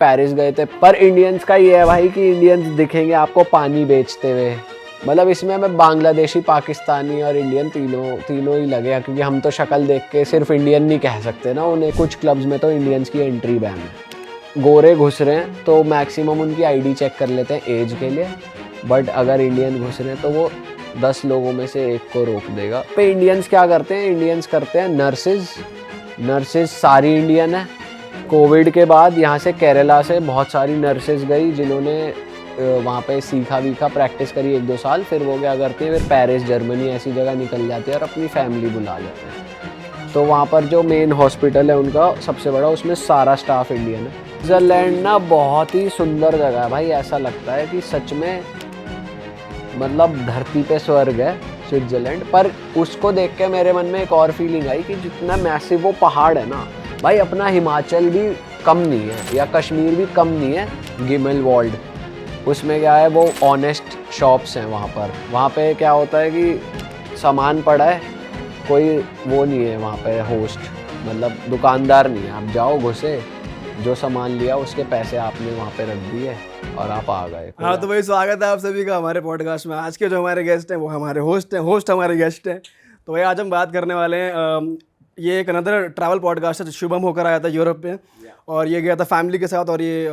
Paris गए थे। पर इंडियंस का ये है भाई कि इंडियंस दिखेंगे आपको पानी बेचते हुए, मतलब इसमें हमें बांग्लादेशी, पाकिस्तानी और इंडियन तीनों ही लगे, क्योंकि हम तो शक्ल देख के सिर्फ इंडियन नहीं कह सकते ना उन्हें। कुछ क्लब्स में तो इंडियंस की एंट्री बैन है। गोरे घुस रहे हैं तो मैक्सिमम उनकी आईडी चेक कर लेते हैं एज के लिए, बट अगर इंडियन घुस रहे हैं तो वो 10 लोगों में से एक को रोक देगा। पे इंडियंस क्या करते हैं, इंडियंस करते हैं नर्सेज सारी इंडियन है। कोविड के बाद यहाँ से केरला से बहुत सारी नर्सेज गई जिन्होंने वहाँ पे सीखा प्रैक्टिस करी 1-2 साल, फिर वो क्या करती है, फिर पेरिस, जर्मनी ऐसी जगह निकल जाती है और अपनी फैमिली बुला लेते हैं। तो वहाँ पर जो मेन हॉस्पिटल है उनका सबसे बड़ा, उसमें सारा स्टाफ इंडियन है। स्विट्ज़रलैंड ना बहुत ही सुंदर जगह है भाई, ऐसा लगता है कि सच में मतलब धरती पे स्वर्ग है स्विट्ज़रलैंड। पर उसको देख के मेरे मन में एक और फीलिंग आई कि जितना मैसिव वो पहाड़ है ना भाई, अपना हिमाचल भी कम नहीं है या कश्मीर भी कम नहीं है। गिमेल वर्ल्ड, उसमें क्या है, वो ऑनेस्ट शॉप्स हैं वहाँ पे क्या होता है कि सामान पड़ा है, कोई वो नहीं है वहाँ पे होस्ट, मतलब दुकानदार नहीं है। आप जाओ, घुसे, जो सामान लिया उसके पैसे आपने वहाँ पे रख दिए और आप आ गए। हाँ, तो भाई स्वागत है आप सभी का हमारे पॉडकास्ट में। आज के जो हमारे गेस्ट हैं वो हमारे होस्ट हैं, होस्ट हमारे गेस्ट हैं। तो भाई आज हम बात करने वाले हैं, ये एक अनदर ट्रैवल पॉडकास्ट है। शुभम होकर आया था यूरोप में और ये गया था फैमिली के साथ, और ये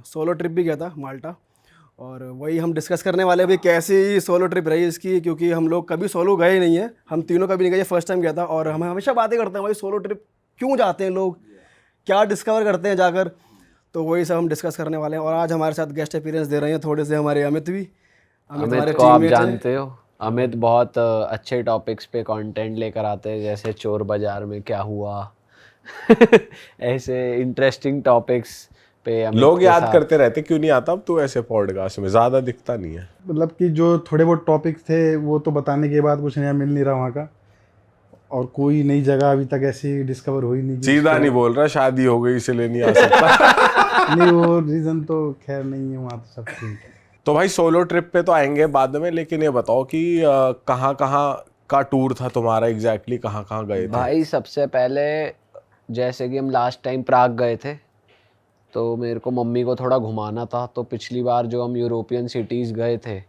सोलो ट्रिप भी गया था माल्टा, और वही हम डिस्कस करने वाले हैं भाई कैसी सोलो ट्रिप रही इसकी, क्योंकि हम लोग कभी सोलो गए नहीं हैं, हम तीनों कभी नहीं गए, फर्स्ट टाइम गया था। और हम हमेशा बातें करते हैं भाई सोलो ट्रिप क्यों जाते हैं लोग, क्या डिस्कवर करते हैं जाकर, तो वही सब हम डिस्कस करने वाले हैं। और आज हमारे साथ गेस्ट अपीयरेंस दे रहे हैं थोड़े से हमारे अमित भी। अमित को आप जानते हो, अमित बहुत अच्छे टॉपिक्स पे कंटेंट लेकर आते हैं, जैसे चोर बाजार में क्या हुआ ऐसे इंटरेस्टिंग टॉपिक्स पे लोग याद करते रहते, क्यों नहीं आता अब तो ऐसे पॉडकास्ट में, ज़्यादा दिखता नहीं है। मतलब कि जो थोड़े बहुत टॉपिक्स थे वो तो बताने के बाद कुछ नया मिल नहीं रहा वहाँ का, और कोई नई जगह अभी तक ऐसी डिस्कवर हुई नहीं। सीधा नहीं बोल रहा, शादी हो गई इसलिए नहीं आ सकता नहीं, वो रीज़न तो खैर नहीं है, वहाँ तो सब ठीक है। तो भाई सोलो ट्रिप पे तो आएंगे बाद में, लेकिन ये बताओ कि कहाँ कहाँ का टूर था तुम्हारा, एग्जैक्टली कहाँ कहाँ गए थे? भाई सबसे पहले जैसे कि हम लास्ट टाइम प्राग गए थे, तो मेरे को मम्मी को थोड़ा घुमाना था। तो पिछली बार जो हम यूरोपियन सिटीज़ गए थे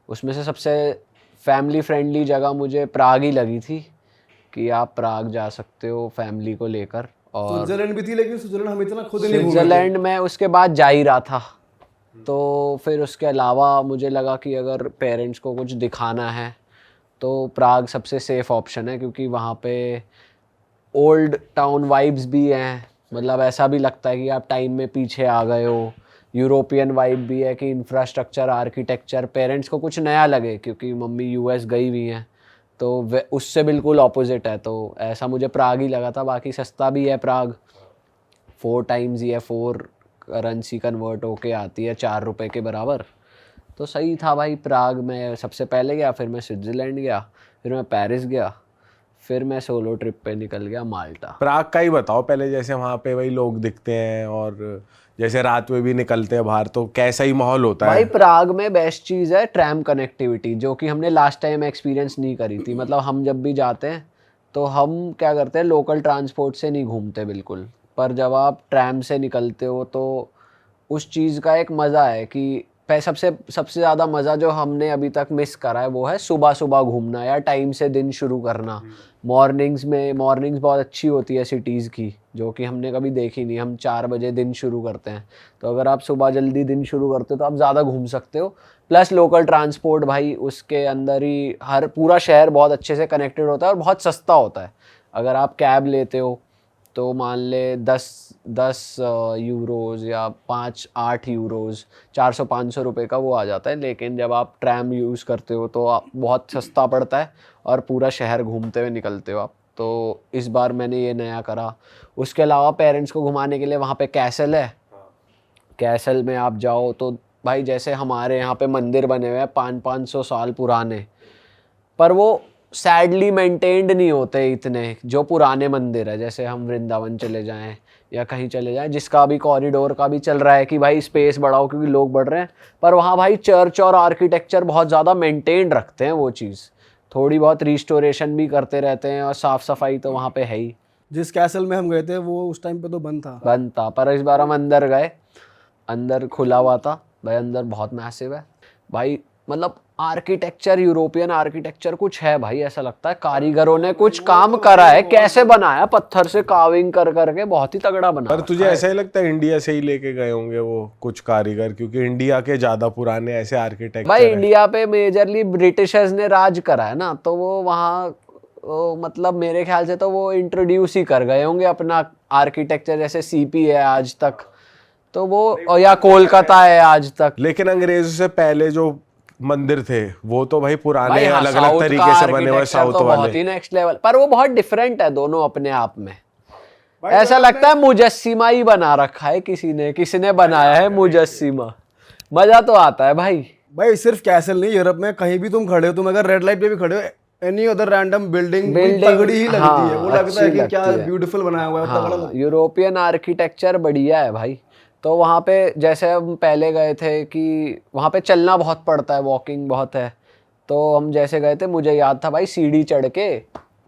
उसमें से सबसे फैमिली फ्रेंडली जगह मुझे प्राग ही लगी थी, कि आप प्राग जा सकते हो फैमिली को लेकर। और स्विट्जरलैंड भी थी, लेकिन स्विट्जरलैंड हम इतना खुद नहीं घूमे थे। स्विट्ज़रलैंड में उसके बाद जा ही रहा था, तो फिर उसके अलावा मुझे लगा कि अगर पेरेंट्स को कुछ दिखाना है तो प्राग सबसे सेफ़ ऑप्शन है, क्योंकि वहाँ पे ओल्ड टाउन वाइब्स भी हैं, मतलब ऐसा भी लगता है कि आप टाइम में पीछे आ गए हो। यूरोपियन वाइब भी है कि इंफ्रास्ट्रक्चर, आर्किटेक्चर पेरेंट्स को कुछ नया लगे, क्योंकि मम्मी यूएस गई हुई हैं, तो उससे बिल्कुल ऑपोजिट है। तो ऐसा मुझे प्राग ही लगा था। बाकी सस्ता भी है प्राग, 4 टाइम्स ही है, 4 करेंसी कन्वर्ट होके आती है 4 रुपये के बराबर। तो सही था भाई। प्राग में सबसे पहले गया, फिर मैं स्विट्ज़रलैंड गया, फिर मैं पेरिस गया, फिर मैं सोलो ट्रिप पे निकल गया माल्टा। प्राग का ही बताओ पहले, जैसे वहाँ पे वही लोग दिखते हैं और जैसे रात में भी निकलते हैं बाहर, तो कैसा ही माहौल होता है? भाई प्राग में बेस्ट चीज़ है ट्रैम कनेक्टिविटी, जो कि हमने लास्ट टाइम एक्सपीरियंस नहीं करी थी। मतलब हम जब भी जाते हैं तो हम क्या करते हैं, लोकल ट्रांसपोर्ट से नहीं घूमते बिल्कुल, पर जब आप ट्रैम से निकलते हो तो उस चीज़ का एक मज़ा है कि सबसे ज़्यादा मज़ा जो हमने अभी तक मिस करा है वो है सुबह सुबह घूमना या टाइम से दिन शुरू करना। मॉर्निंग्स बहुत अच्छी होती है सिटीज़ की, जो कि हमने कभी देखी नहीं। हम 4 बजे दिन शुरू करते हैं, तो अगर आप सुबह जल्दी दिन शुरू करते हो तो आप ज़्यादा घूम सकते हो। प्लस लोकल ट्रांसपोर्ट भाई, उसके अंदर ही पूरा शहर बहुत अच्छे से कनेक्टेड होता है और बहुत सस्ता होता है। अगर आप कैब लेते हो तो मान ले 10 यूरोज़ या 5-8 यूरोज़, 400-500 रुपये का वो आ जाता है। लेकिन जब आप ट्रैम यूज़ करते हो तो आप बहुत सस्ता पड़ता है और पूरा शहर घूमते हुए निकलते हो आप। तो इस बार मैंने ये नया करा। उसके अलावा पेरेंट्स को घुमाने के लिए वहाँ पे कैसल है। कैसल में आप जाओ तो भाई जैसे हमारे यहाँ पे मंदिर बने हुए हैं 500-500 साल पुराने, पर वो सैडली मेंटेन्ड नहीं होते इतने जो पुराने मंदिर है। जैसे हम वृंदावन चले जाएं या कहीं चले जाएं, जिसका भी कॉरिडोर का भी चल रहा है कि भाई स्पेस बढ़ाओ क्योंकि लोग बढ़ रहे हैं, पर वहाँ भाई चर्च और आर्किटेक्चर बहुत ज़्यादा मेंटेन्ड रखते हैं वो चीज़। थोड़ी बहुत रिस्टोरेशन भी करते रहते हैं और साफ़ सफाई तो वहाँ पे है ही। जिस कैसल में हम गए थे वो उस टाइम पे तो बंद था। पर इस बार हम अंदर गए अंदर खुला हुआ था भाई, अंदर बहुत मैसिव है भाई, मतलब आर्किटेक्चर, यूरोपियन आर्किटेक्चर कुछ है भाई, ऐसा लगता है कारीगरों ने कुछ काम करा है, कैसे बनाया पत्थर से कार्विंग कर करके, बहुत ही तगड़ा बना पर रखा तुझे है। ऐसा ही लगता है इंडिया से ही लेके गए होंगे वो कुछ कारीगर, क्योंकि इंडिया के ज्यादा पुराने ऐसे आर्किटेक्चर भाई हैं। इंडिया पे मेजरली ब्रिटिशर्स ने राज करा है ना, तो वो वहाँ मतलब मेरे ख्याल से तो वो इंट्रोड्यूस ही कर गए होंगे अपना आर्किटेक्चर, जैसे सीपी है आज तक, तो वो या कोलकाता है आज तक। लेकिन अंग्रेजों से पहले जो मंदिर थे वो तो भाई पुराने भाई हाँ, अलग अलग साउथ तरीके का से बने हुए आर्किटेक्चर साउथ तो बहुत वाले। ही नेक्स्ट लेवल, पर वो बहुत डिफरेंट है दोनों अपने आप में। ऐसा लगता है मुजस्सिमा ही बना रखा है किसी ने बनाया है मुजस्सिमा, मजा तो आता है भाई। भाई सिर्फ कैसल नहीं, यूरोप में कहीं भी तुम खड़े हो, तुम अगर रेड लाइट पे भी खड़े हो, एनी अदर रैंडम बिल्डिंग तगड़ी ही लगती है, वो लगता है कि क्या ब्यूटीफुल बनाया हुआ है, तगड़ा लगता है। यूरोपियन आर्किटेक्चर बढ़िया है भाई। तो वहाँ पे जैसे हम पहले गए थे कि वहाँ पे चलना बहुत पड़ता है, वॉकिंग बहुत है, तो हम जैसे गए थे मुझे याद था भाई सीढ़ी चढ़ के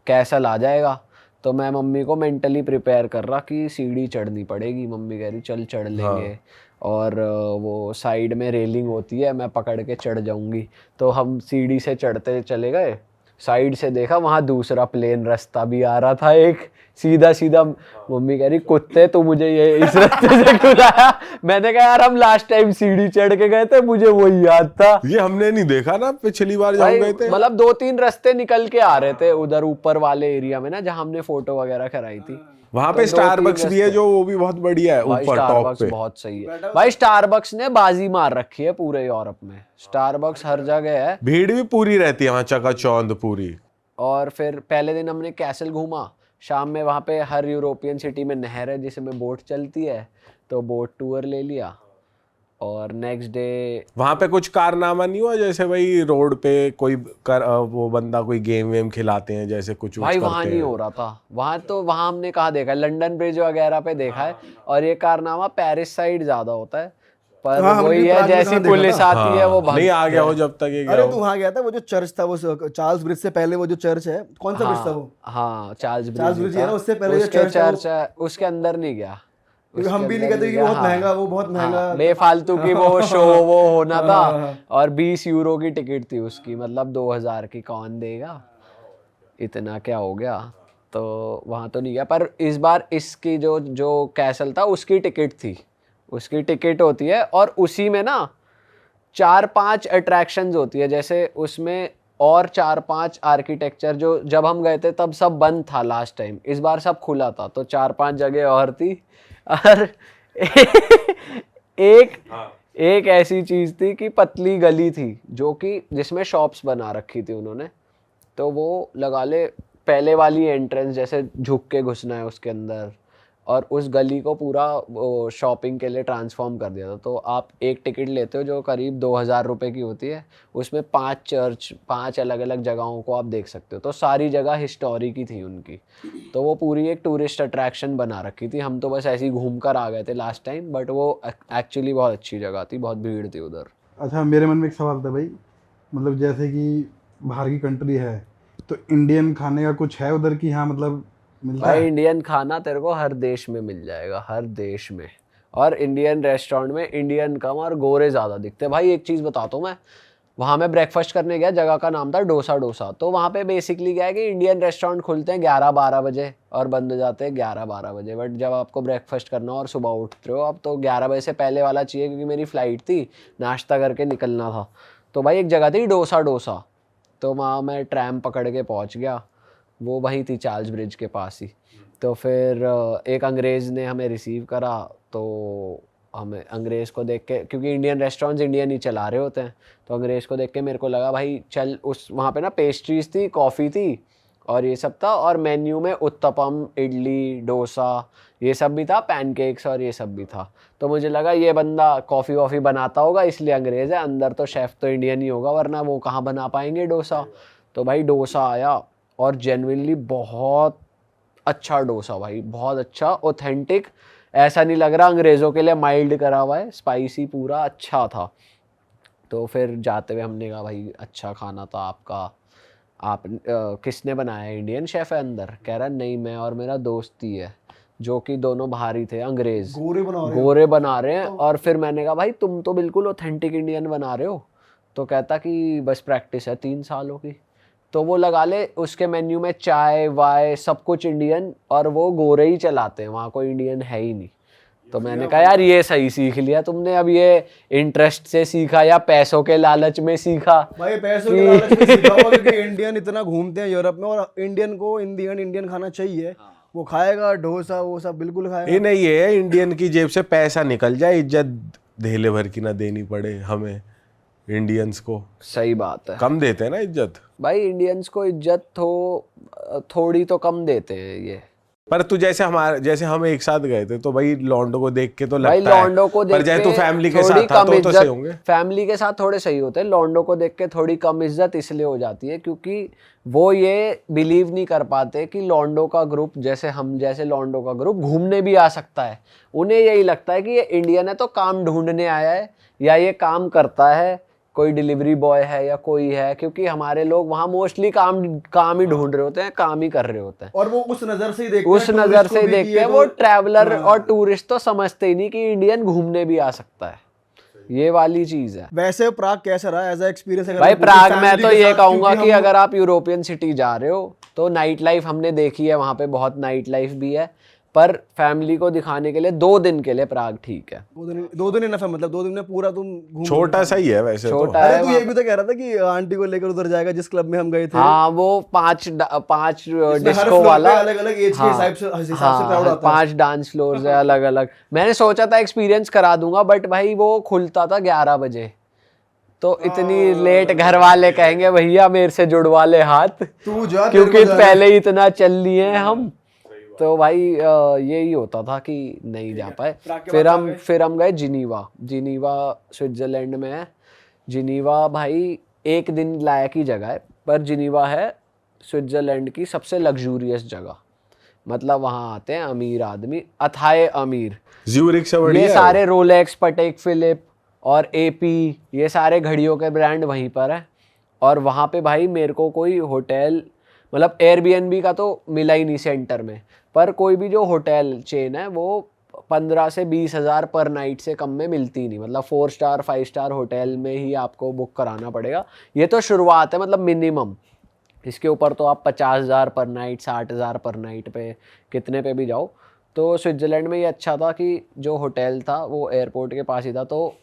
कैसल आ जाएगा, तो मैं मम्मी को मेंटली प्रिपेयर कर रहा कि सीढ़ी चढ़नी पड़ेगी, मम्मी कह रही चल चढ़ लेंगे, और वो साइड में रेलिंग होती है, मैं पकड़ के चढ़ जाऊंगी। तो हम सीढ़ी से चढ़ते चले गए, साइड से देखा वहाँ दूसरा प्लेन रास्ता भी आ रहा था, एक सीधा सीधा। मम्मी कह रही कुत्ते तू मुझे ये इस रास्ते से क्यों लाया? मैंने कहा यार हम लास्ट टाइम सीढ़ी चढ़ के गए थे, मुझे वही याद था। ये हमने नहीं देखा ना पिछली बार जब भाई गए थे। मतलब 2-3 रास्ते निकल के आ रहे थे उधर ऊपर वाले एरिया में ना, जहाँ हमने फोटो वगैरह कराई थी। वहां पे तो 2-3 स्टारबक्स भी है जो वो भी बहुत बढ़िया है भाई ऊपर टॉप स्टारबक्स पे। बहुत सही है भाई, स्टारबक्स ने बाजी मार रखी है पूरे यूरोप में, स्टारबक्स हर जगह है। भीड़ भी पूरी रहती है वहाँ, चकाचौंध पूरी। और फिर पहले दिन हमने कैसल घूमा, शाम में वहाँ पे हर यूरोपियन सिटी में नहर है जिसमें बोट चलती है, तो बोट टूर ले लिया। और नेक्स्ट डे वहां पे कुछ कारनामा नहीं हुआ, जैसे भाई रोड पे कोई वो बंदा कोई गेम वेम खिलाते हैं जैसे कुछ भाई करते वहाँ नहीं हैं? हो रहा था, वहाँ हमने कहाँ देखा है, लंदन ब्रिज वगैरह पे देखा है, और ये कारनामा पेरिस साइड ज्यादा होता है, पर हाँ, हमने वही भी है प्राग में जैसी कहाँ देखा पुलिस था। आती है वो हाँ, नहीं आ गया हो जब तक ये गया अरे हो। तू वहाँ गया था, वो जो चर्च था, वो चार्ल्स ब्रिज से पहले वो जो चर्च है, कौन सा ब्रिज था वो? हाँ चार्ल्स चार्ल्स ब्रिज ब्रिज है ना, उससे पहले जो उसके चर्च है वो- चर्च है, उसके अंदर नहीं गया। क्योंकि हम उसके भी नहीं अंदर कहते कि गया, बहुत हाँ। महंगा, वो बहुत महंगा हाँ, बेफालतू की वो शो वो होना था, हाँ। और 20 यूरो की टिकट थी उसकी, मतलब 2000 की कौन देगा, इतना क्या हो गया। तो वहाँ तो नहीं गया, पर इस बार इसकी जो कैसल था उसकी टिकट थी, उसकी टिकट होती है, और उसी में ना 4-5 अट्रैक्शंस होती है, जैसे उसमें और 4-5 आर्किटेक्चर जो जब हम गए थे तब सब बंद था लास्ट टाइम, इस बार सब खुला था, तो 4-5 जगह और थी। और एक ऐसी चीज थी कि पतली गली थी जो कि जिसमें शॉप्स बना रखी थी उन्होंने, तो वो लगा ले पहले वाली एंट्रेंस जैसे झुक के घुसना है उसके अंदर, और उस गली को पूरा शॉपिंग के लिए ट्रांसफॉर्म कर दिया था। तो आप एक टिकट लेते हो जो करीब 2000 रुपये की होती है, उसमें 5 अलग अलग जगहों को आप देख सकते हो, तो सारी जगह हिस्टोरिक ही थी उनकी, तो वो पूरी एक टूरिस्ट अट्रैक्शन बना रखी थी। हम तो बस ऐसे ही घूम कर आ गए थे लास्ट टाइम, बट वो एक्चुअली बहुत अच्छी जगह थी, बहुत भीड़ थी उधर। अच्छा, मेरे मन में एक सवाल था भाई, मतलब जैसे कि बाहर की कंट्री है तो इंडियन खाने का कुछ है उधर की? हाँ मतलब मिलता भाई है? इंडियन खाना तेरे को हर देश में मिल जाएगा, हर देश में, और इंडियन रेस्टोरेंट में इंडियन कम और गोरे ज़्यादा दिखते हैं। भाई एक चीज़ बताता हूँ मैं, वहाँ मैं ब्रेकफास्ट करने गया, जगह का नाम था डोसा। तो वहाँ पे बेसिकली क्या है कि इंडियन रेस्टोरेंट खुलते हैं 11-12 बजे और बंद हो जाते हैं 11-12 बजे, बट जब आपको ब्रेकफास्ट करना हो और सुबह उठते हो आप, तो 11 बजे से पहले वाला चाहिए, क्योंकि मेरी फ़्लाइट थी, नाश्ता करके निकलना था। तो भाई एक जगह थी डोसा, तो वहाँ मैं ट्रैम पकड़ के पहुँच गया, वो वहीं थी चार्ल्स ब्रिज के पास ही। तो फिर एक अंग्रेज़ ने हमें रिसीव करा, तो हमें अंग्रेज़ को देख के, क्योंकि इंडियन रेस्टोरेंट्स इंडियन ही चला रहे होते हैं, तो अंग्रेज़ को देख के मेरे को लगा भाई चल, उस वहाँ पे ना पेस्ट्रीज़ थी, कॉफ़ी थी और ये सब था, और मेन्यू में उत्तपम, इडली, डोसा ये सब भी था, पैनकेक्स और ये सब भी था। तो मुझे लगा ये बंदा कॉफ़ी वॉफ़ी बनाता होगा इसलिए अंग्रेज़ है, अंदर तो शेफ़ तो इंडियन ही होगा, वरना वो कहाँ बना पाएंगे डोसा। तो भाई डोसा आया, और जेन्युइनली बहुत अच्छा डोसा भाई, बहुत अच्छा, ऑथेंटिक, ऐसा नहीं लग रहा अंग्रेज़ों के लिए माइल्ड करा हुआ है, स्पाइसी पूरा अच्छा था। तो फिर जाते हुए हमने कहा भाई अच्छा खाना था आपका, आप किसने बनाया है, इंडियन शेफ़ है अंदर? कह रहा नहीं, मैं और मेरा दोस्त ही है जो कि दोनों भारी थे, अंग्रेज, गोरे बना रहे हो। गोरे बना रहे हैं। और फिर मैंने कहा भाई तुम तो बिल्कुल ऑथेंटिक इंडियन बना रहे हो। तो कहता कि बस प्रैक्टिस है 3 सालों की। तो वो लगा ले उसके मेन्यू में चाय वाय सब कुछ इंडियन, और वो गोरे ही चलाते हैं, वहाँ कोई इंडियन है ही नहीं। तो मैंने कहा यार ये सही सीख लिया तुमने, अब ये इंटरेस्ट से सीखा या पैसों के लालच में सीखा? भाई पैसों के लालच में सीखा होगा, क्योंकि इंडियन इतना घूमते हैं यूरोप में, और इंडियन को इंडियन खाना चाहिए। वो खाएगा डोसा वो सब बिल्कुल खाएगा। ये नहीं है इंडियन की जेब से पैसा निकल जाए, इज्जत धेले भर की ना देनी पड़े हमें इंडियंस को। सही बात है। कम देते हैं ना इज्जत भाई इंडियंस को इज्जत थोड़ी तो कम देते हैं ये। पर तू जैसे हम एक साथ गए थे तो भाई लॉन्डो को देख के तो भाई लगता है, लॉन्डो को देख पर जैसे के तू फैमिली के थोड़ी साथ था कम तो इज्जत, सही होंगे। फैमिली के साथ थोड़े सही होते हैं। लॉन्डो को देख के थोड़ी कम इज्जत इसलिए हो जाती है क्योंकि वो ये बिलीव नहीं कर पाते कि लॉन्डो का ग्रुप जैसे लॉन्डो का ग्रुप घूमने भी आ सकता है। उन्हें यही लगता है कि ये इंडियन है तो काम ढूंढने आया है, या ये काम करता है, कोई डिलीवरी बॉय है या कोई है, क्योंकि हमारे लोग वहाँ मोस्टली काम ही ढूंढ रहे होते हैं, काम ही कर रहे होते हैं। और वो उस नजर से ही देखते उस हैं, नजर टूरिस्ट से को भी देखते कि ये हैं, तो- वो ट्रैवलर और टूरिस्ट तो समझते ही नहीं कि इंडियन घूमने भी आ सकता है। ये वाली चीज है। वैसे प्राग कैसा रहा एज एक्सपीरियंस? भाई प्राग में तो ये कहूंगा कि अगर आप यूरोपियन सिटी जा रहे हो तो नाइट लाइफ हमने देखी है, वहाँ पे बहुत नाइट लाइफ भी है, पर फैमिली को दिखाने के लिए 2 दिन के लिए प्राग ठीक है। 2 दिन इनफ है, मतलब 2 दिन में पूरा तुम घूम। छोटा सा ही है वैसे तो। छोटा अरे है तू ये भी तो कह रहा था कि आंटी को लेकर उधर जाएगा जिस क्लब में हम गए थे। हाँ, वो 5 डिस्को वाला, अलग अलग एज के हिसाब से क्राउड आता है। 5 डांस फ्लोर्स है अलग अलग। मैंने सोचा था एक्सपीरियंस करा दूंगा, बट भाई वो खुलता था 11 बजे, तो इतनी लेट घर वाले कहेंगे भैया मेरे से जुड़वा ले हाथ, तू जा, क्योंकि पहले ही इतना चल लिए हैं हम। तो भाई यही होता था कि नहीं जा पाए। फिर हम गए जिनीवा स्विट्जरलैंड में है। जिनीवा भाई 1 दिन लायक ही जगह है, पर जिनीवा है स्विट्जरलैंड की सबसे लग्जूरियस जगह। मतलब वहाँ आते हैं अमीर आदमी, अथाए अमीर। ज्यूरिक से बढ़िया ये है। सारे रोलेक्स, पटेक फिलिप और एपी, ये सारे घड़ियों के ब्रांड वहीं पर है। और वहाँ पे भाई मेरे को कोई होटल, मतलब एयरबीएनबी का तो मिला ही नहीं सेंटर में, पर कोई भी जो होटल चेन है वो 15 से 20 हज़ार पर नाइट से कम में मिलती नहीं। मतलब 4 स्टार 5 स्टार होटल में ही आपको बुक कराना पड़ेगा। ये तो शुरुआत है, मतलब मिनिमम। इसके ऊपर तो आप 50,000 पर नाइट, 60,000 पर नाइट पे, कितने पे भी जाओ। तो स्विट्ज़रलैंड में ये अच्छा था कि जो होटल था वो एयरपोर्ट के पास ही था, तो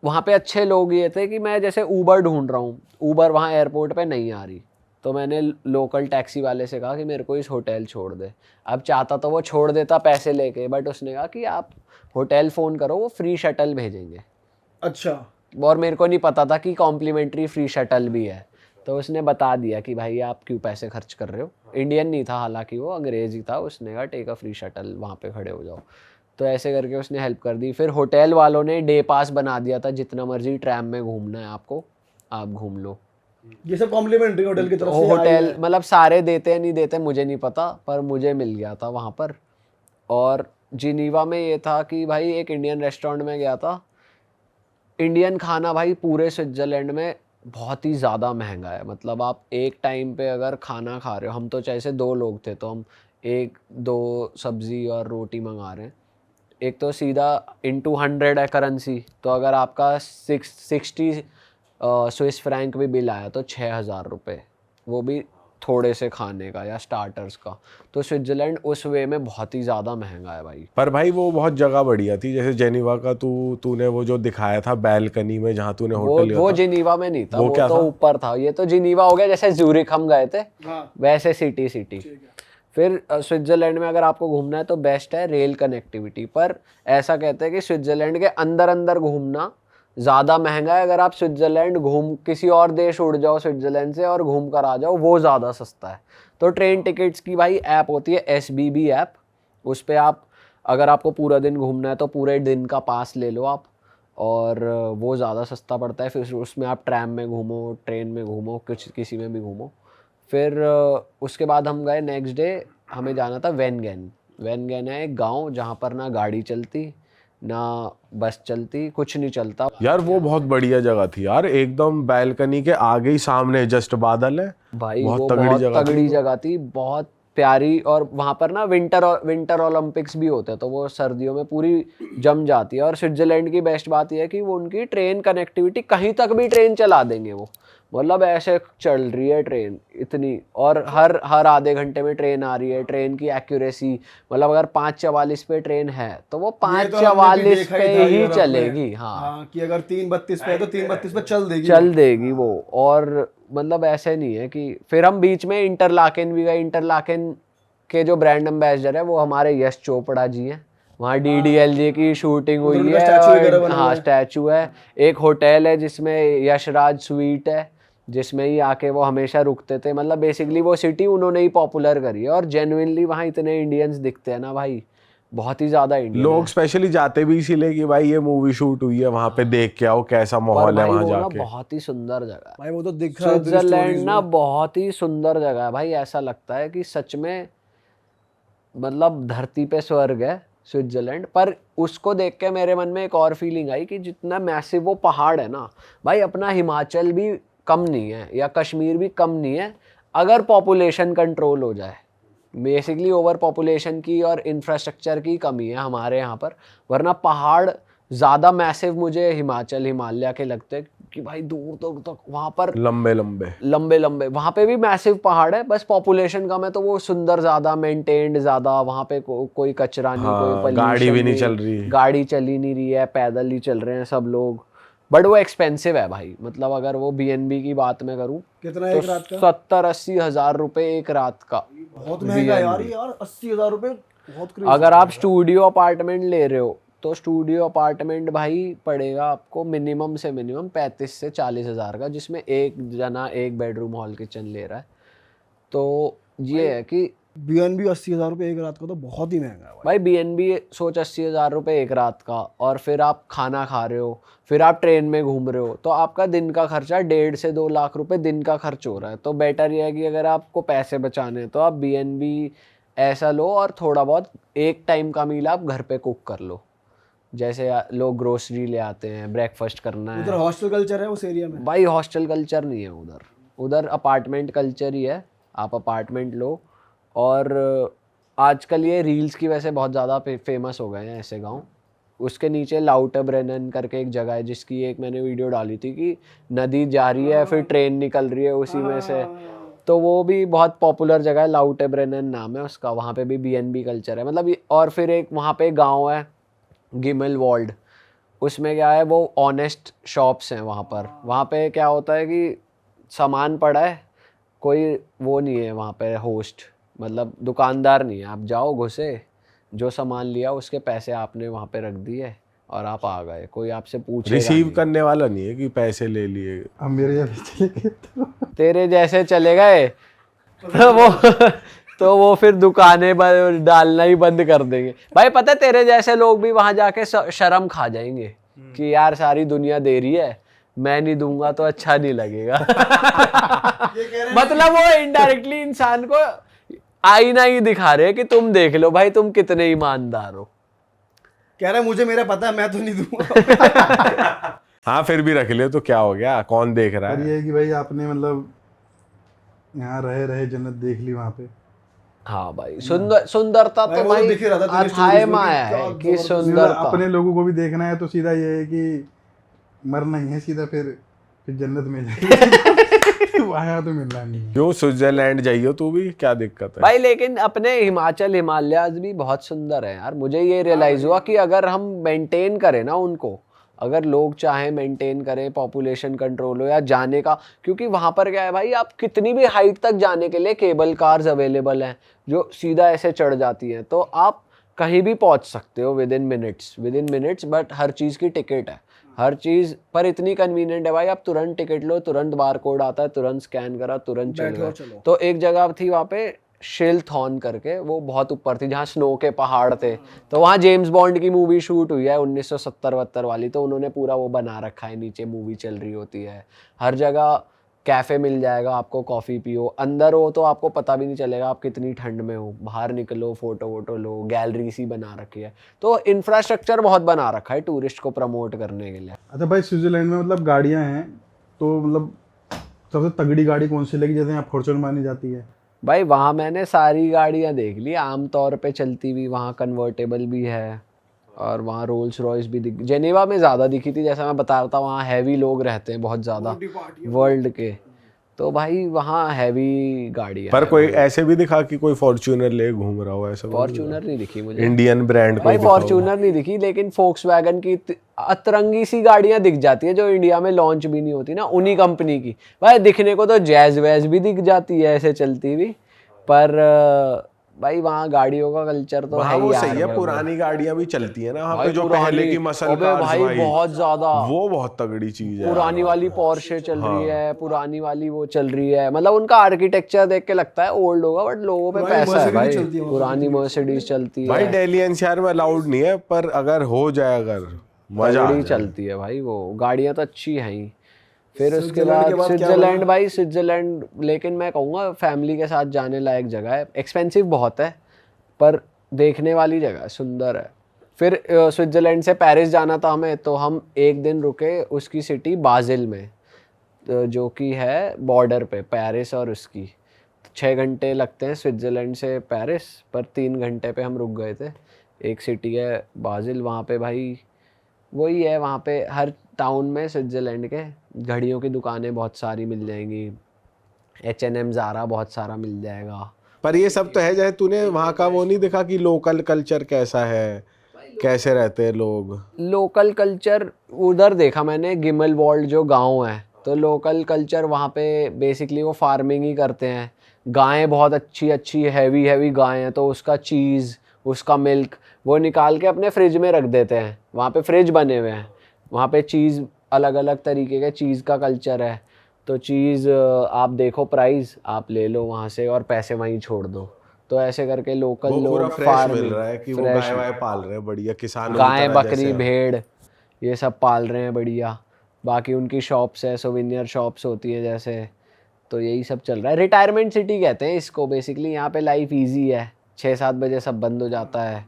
वहाँ पे अच्छे लोग ये थे कि मैं जैसे ऊबर ढूंढ रहा हूँ, ऊबर वहाँ एयरपोर्ट पे नहीं आ रही, तो मैंने लोकल टैक्सी वाले से कहा कि मेरे को इस होटल छोड़ दे। अब चाहता तो वो छोड़ देता पैसे लेके, बट उसने कहा कि आप होटल फ़ोन करो, वो फ्री शटल भेजेंगे। अच्छा। और मेरे को नहीं पता था कि कॉम्प्लीमेंट्री फ्री शटल भी है, तो उसने बता दिया कि भाई आप क्यों पैसे खर्च कर रहे हो। इंडियन नहीं था हालांकि, वो अंग्रेज ही था। उसने कहा टेक अ फ्री शटल, वहाँ पे खड़े हो जाओ। तो ऐसे करके उसने हेल्प कर दी। फिर होटल वालों ने डे पास बना दिया था, जितना मर्जी ट्रैम में घूमना है आपको, आप घूम लो। ये सब कॉम्प्लीमेंट्री होटल की तरफ से होटल मतलब सारे देते हैं नहीं देते मुझे नहीं पता, पर मुझे मिल गया था वहाँ पर। और जिनीवा में ये था कि भाई एक इंडियन रेस्टोरेंट में गया था। इंडियन खाना भाई पूरे स्विट्ज़रलैंड में बहुत ही ज़्यादा महंगा है। मतलब आप एक टाइम पे अगर खाना खा रहे हो, हम तो जैसे 2 लोग थे तो हम 1-2 सब्ज़ी और रोटी मंगा रहे हैं। एक तो सीधा into 100 है करेंसी, तो अगर आपका 60 स्विस फ्रैंक भी बिल आया तो 6,000 रुपये, वो भी थोड़े से खाने का या स्टार्टर्स का। तो स्विट्ज़रलैंड उस वे में बहुत ही ज़्यादा महंगा है भाई। पर भाई वो बहुत जगह बढ़िया थी। जैसे जेनीवा का तूने वो जो दिखाया था बैल्कनी में जहाँ तूने होटल लिया वो था, जिनीवा में नहीं था, वो क्या तो था? ऊपर था। ये तो जिनीवा हो गया जैसे ज्यूरिख हम गए थे, हाँ। वैसे सिटी। फिर स्विट्ज़रलैंड में अगर आपको घूमना है तो बेस्ट है रेल कनेक्टिविटी। पर ऐसा कहते हैं कि स्विट्ज़रलैंड के अंदर गूमना ज़्यादा महंगा है। अगर आप स्विट्ज़रलैंड किसी और देश उड़ जाओ स्विट्ज़रलैंड से और घूम कर आ जाओ, वो ज़्यादा सस्ता है। तो ट्रेन टिकट्स की भाई ऐप होती है SBB ऐप, उस पर आप अगर आपको पूरा दिन घूमना है तो पूरे दिन का पास ले लो आप, और वो ज़्यादा सस्ता पड़ता है। फिर उसमें आप ट्रैम में घूमो, ट्रेन में घूमो, किसी में भी घूमो। फिर उसके बाद हम गए नेक्स्ट डे, हमें जाना था वेनगेन है एक गांव जहाँ पर ना गाड़ी चलती ना बस चलती, कुछ नहीं चलता यार वो बहुत बढ़िया जगह थी यार। एकदम बैल्कनी के आगे ही सामने जस्ट बादल है भाई। बहुत वो तगड़ी बहुत जगह तगड़ी जगह थी, बहुत प्यारी, और वहाँ पर ना विंटर ओलंपिक्स भी होते हैं, तो वो सर्दियों में पूरी जम जाती है। और स्विट्जरलैंड की बेस्ट बात यह है कि वो उनकी ट्रेन कनेक्टिविटी, कहीं तक भी ट्रेन चला देंगे वो, मतलब ऐसे चल रही है ट्रेन इतनी, और हर आधे घंटे में ट्रेन आ रही है। ट्रेन की एक्यूरेसी, मतलब अगर 5:44 पे ट्रेन है तो वो ये तो हमने भी 5:44 देखा पे था ही यूरोप में। चलेगी। हाँ, हाँ, कि अगर 3:32 पे है तो 3:32 पे चल देगी वो। और मतलब ऐसे नहीं है कि फिर हम बीच में इंटरलाकेन भी गए। इंटरलाकेन के जो ब्रांड एम्बेसडर है वो हमारे यश चोपड़ा जी हैं। वहाँ DDLJ की शूटिंग उधर हुई उनका है, statue वगैरह और बना हुआ हाँ है। स्टैचू है। एक होटल है जिसमें यशराज स्वीट है, जिसमें ही आके वो हमेशा रुकते थे। मतलब बेसिकली वो सिटी उन्होंने ही पॉपुलर करी है, और जेन्युइनली वहाँ इतने इंडियंस दिखते हैं ना भाई, बहुत ही ज्यादा इंडियन लोग स्पेशली जाते भी इसीलिए कि भाई ये मूवी शूट हुई है, वहां पे देख के आओ कैसा पर माहौल है भाई वहां वो ना जाके। बहुत ही सुंदर जगह है। भाई वो तो दिख रहा है तेरी स्विट्जरलैंड stories ना में। बहुत ही सुंदर जगह है भाई, ऐसा लगता है कि सच में मतलब धरती पे स्वर्ग है स्विट्जरलैंड। पर उसको देख के मेरे मन में एक और फीलिंग आई कि जितना मैसिव वो पहाड़ है ना भाई, अपना हिमाचल भी कम नहीं है या कश्मीर भी कम नहीं है, अगर पॉपुलेशन कंट्रोल हो जाए। बेसिकली ओवर पॉपुलेशन की और इंफ्रास्ट्रक्चर की कमी है हमारे यहाँ पर, वरना पहाड़ ज़्यादा मैसिव मुझे हिमालय के लगते हैं कि भाई दूर दूर तक वहाँ पर लंबे लंबे लंबे लंबे, वहाँ पे भी मैसिव पहाड़ है, बस पॉपुलेशन कम है तो वो सुंदर ज़्यादा, मेंटेन्ड ज़्यादा, वहाँ पे कोई कचरा नहीं, कोई हाँ, पोल्यूशन गाड़ी भी नहीं चल रही। गाड़ी चल ही नहीं रही है, पैदल ही चल रहे हैं सब लोग। बट वो एक्सपेंसिव है भाई, मतलब अगर वो BNB की बात मैं करूँ कितना तो एक रात का? 70-80 हज़ार रुपये एक रात का। बहुत महंगा है यार, 80,000 रुपए बहुत crazy अगर है। आप स्टूडियो अपार्टमेंट ले रहे हो तो स्टूडियो अपार्टमेंट भाई पड़ेगा आपको मिनिमम से मिनिमम 35 से 40 हज़ार का, जिसमें एक जना एक बेडरूम हॉल किचन ले रहा है। तो ये है कि BNB 80,000 रुपए एक रात का तो बहुत ही महंगा है भाई। भाई BNB सोच 80 हज़ार रुपये एक रात का, और फिर आप खाना खा रहे हो, फिर आप ट्रेन में घूम रहे हो, तो आपका दिन का खर्चा 1.5 से 2 लाख रुपए दिन का खर्च हो रहा है। तो बेटर ये है कि अगर आपको पैसे बचाने हैं तो आप BNB ऐसा लो, और थोड़ा बहुत एक टाइम का मील आप घर पे कुक कर लो। जैसे लोग ग्रोसरी ले आते हैं, ब्रेकफास्ट करना उधर है। हॉस्टल कल्चर है उस एरिया में? भाई हॉस्टल कल्चर नहीं है उधर, उधर अपार्टमेंट कल्चर ही है। आप अपार्टमेंट लो, और आजकल ये रील्स की वजह से बहुत ज़्यादा फेमस हो गए हैं ऐसे गांव। उसके नीचे लाउटरब्रेनन करके एक जगह है, जिसकी एक मैंने वीडियो डाली थी कि नदी जा रही है फिर ट्रेन निकल रही है उसी में से, तो वो भी बहुत पॉपुलर जगह है, लाउटरब्रेनन नाम है उसका। वहाँ पे भी BNB कल्चर है, मतलब और फिर एक वहाँ पे गाँव है गिमल वॉल्ड, उसमें क्या है वो ऑनेस्ट शॉप्स हैं वहाँ पर। वहाँ पे क्या होता है कि सामान पड़ा है, कोई वो नहीं है वहाँ पे होस्ट, मतलब दुकानदार नहीं है। आप जाओ घुसे, जो सामान लिया उसके पैसे आपने वहाँ पे रख दिए और आप आ गए, कोई आपसे पूछेगा रिसीव नहीं। करने वाला नहीं है कि पैसे ले लिए। अब मेरे जैसे चले गए तो तेरे जैसे चले गए तो वो फिर दुकानें डालना ही बंद कर देंगे भाई। पता है तेरे जैसे लोग भी वहां जाके शर्म खा जाएंगे कि यार सारी दुनिया दे रही है, मैं नहीं दूंगा तो अच्छा नहीं लगेगा। मतलब वो इनडायरेक्टली इंसान को आईना ही दिखा रहे हैं कि तुम देख लो भाई तुम कितने ईमानदार हो। कह रहा है मुझे मेरा पता है, मैं तो नहीं दूंगा। हाँ फिर भी रख ले तो क्या हो गया, कौन देख रहा पर है। ये है कि भाई आपने मतलब यहाँ रहे रहे जन्नत देख ली वहाँ पे। हाँ भाई सुंदरता भाई तो वो तो भाई दिख ही रहा था तेरे अथाह stories में कि माया क्या है कि जबरदस्त। मतलब सुंदरता। अपने लोगों को भी देखना है तो सीधा ये है कि मरना ही है सीधा, फिर जन्नत में जाएगी। वहाँ तो मिलना नहीं है। क्यों स्विट्जरलैंड जाइयो तू भी, क्या दिक्कत है। भाई लेकिन अपने हिमालयाज भी बहुत सुंदर है यार। मुझे ये रियलाइज हुआ कि अगर हम मेंटेन करें ना उनको, अगर लोग चाहें मेंटेन करें, पॉपुलेशन कंट्रोल हो या जाने का, क्योंकि वहाँ पर क्या है भाई, आप कितनी भी हाइट तक जाने के लिए केबल कार्स अवेलेबल हैं जो सीधा ऐसे चढ़ जाती हैं, तो आप कहीं भी पहुँच सकते हो विद इन मिनट्स। बट हर चीज़ की टिकट है, हर चीज़ पर इतनी कन्वीनियंट है भाई, आप तुरंत टिकट लो, तुरंत बार कोड आता है, तुरंत स्कैन करा, तुरंत चढ़ बैठो, गए। चलो। तो एक जगह थी वहाँ पे शिलथॉन करके, वो बहुत ऊपर थी जहाँ स्नो के पहाड़ थे, तो वहाँ जेम्स बॉन्ड की मूवी शूट हुई है 1970-72 वाली, तो उन्होंने पूरा वो बना रखा है, नीचे मूवी चल रही होती है। हर जगह कैफ़े मिल जाएगा आपको, कॉफ़ी पियो, अंदर हो तो आपको पता भी नहीं चलेगा आप कितनी ठंड में हो, बाहर निकलो फ़ोटो वोटो लो, गैलरी सी बना रखी है। तो इंफ्रास्ट्रक्चर बहुत बना रखा है टूरिस्ट को प्रमोट करने के लिए। अच्छा भाई स्विट्जरलैंड में मतलब गाड़ियाँ हैं तो मतलब सबसे तगड़ी गाड़ी कौन सी लगी, जैसे यहाँ फॉर्च्यूनर मानी जाती है? भाई वहाँ मैंने सारी गाड़ियाँ देख ली आम तौर पे चलती हुई, वहाँ कन्वर्टेबल भी है और वहाँ रोल्स रॉयस भी दिख, जेनेवा में ज़्यादा दिखी थी, जैसा मैं बता रहा था वहाँ हैवी लोग रहते हैं बहुत ज़्यादा वर्ल्ड के, तो भाई वहाँ हैवी गाड़ियाँ पर हैं। कोई ऐसे भी दिखा कि कोई फॉर्च्यूनर ले घूम रहा हो ऐसा? फॉर्च्यूनर नहीं दिखी मुझे, इंडियन ब्रांड भाई कोई दिखा हो? फॉर्च्यूनर नहीं दिखी, लेकिन फोक्सवैगन की अतरंगी सी गाड़ियां दिख जाती है जो इंडिया में लॉन्च भी नहीं होती ना, उन्हीं कंपनी की। भाई दिखने को तो जैज वैज भी दिख जाती है ऐसे चलती हुई, पर भाई वहाँ गाड़ियों का कल्चर तो वहाँ है वो ही सही यार। है, पुरानी गाड़ियां भी चलती है ना वहाँ पे, भाई जो पुरानी- पहले की मसल अबे कार्स भाई बहुत ज्यादा, वो बहुत तगड़ी चीज है। पुरानी वाली पोर्शे चल रही है, पुरानी वाली वो चल रही है, मतलब उनका आर्किटेक्चर देख के लगता है ओल्ड होगा, बट लोगों पे पैसा है भाई। पुरानी मर्सिडीज चलती भाई है, दिल्ली एनसीआर में अलाउड नहीं है, पर अगर हो जाए, अगर मजा आ तगड़ी जाए। चलती है भाई वो गाड़ियाँ तो अच्छी हैं ही। फिर उसके बाद स्विट्जरलैंड, भाई स्विट्जरलैंड लेकिन मैं कहूँगा फैमिली के साथ जाने लायक जगह है, एक्सपेंसिव बहुत है पर देखने वाली जगह है, सुंदर है। फिर स्विट्जरलैंड से पेरिस जाना था हमें, तो हम एक दिन रुके उसकी सिटी बाजिल में, जो कि है बॉर्डर पे पेरिस और उसकी। 6 घंटे लगते हैं स्विट्ज़रलैंड से पेरिस, पर 3 घंटे पे हम रुक गए थे। एक सिटी है बाजिल, वहाँ पे भाई वही है, वहाँ पे हर टाउन में स्विट्ज़रलैंड के घड़ियों की दुकानें बहुत सारी मिल जाएंगी, H&M ज़ारा बहुत सारा मिल जाएगा। पर ये सब तो है, जैसे तूने वहाँ का वो नहीं देखा कि लोकल कल्चर कैसा है, कैसे रहते हैं लोग? लोकल कल्चर उधर देखा मैंने, गिमल वॉल्ड जो गांव है, तो लोकल कल्चर वहाँ पे बेसिकली वो फार्मिंग ही करते हैं। गायें बहुत अच्छी अच्छी हैवी गायें हैं, तो उसका चीज़, उसका मिल्क वो निकाल के अपने फ्रिज में रख देते हैं। वहाँ पे फ्रिज बने हुए हैं, वहाँ पे चीज़ अलग अलग तरीके के चीज़ का कल्चर है। तो चीज़ आप देखो प्राइस, आप ले लो वहाँ से और पैसे वहीं छोड़ दो। तो ऐसे करके लोकल वो पूरा लोग फ्रेश मिल रहा है कि वो गाय वाय पाल रहे हैं बढ़िया, किसानों की गाय तरह बकरी जैसे। भेड़ ये सब पाल रहे हैं बढ़िया। बाकी उनकी शॉप्स है, सोविनियर शॉप्स होती है जैसे, तो यही सब चल रहा है। रिटायरमेंट सिटी कहते हैं इसको बेसिकली। यहाँ पे लाइफ इजी है, 6-7 बजे सब बंद हो जाता है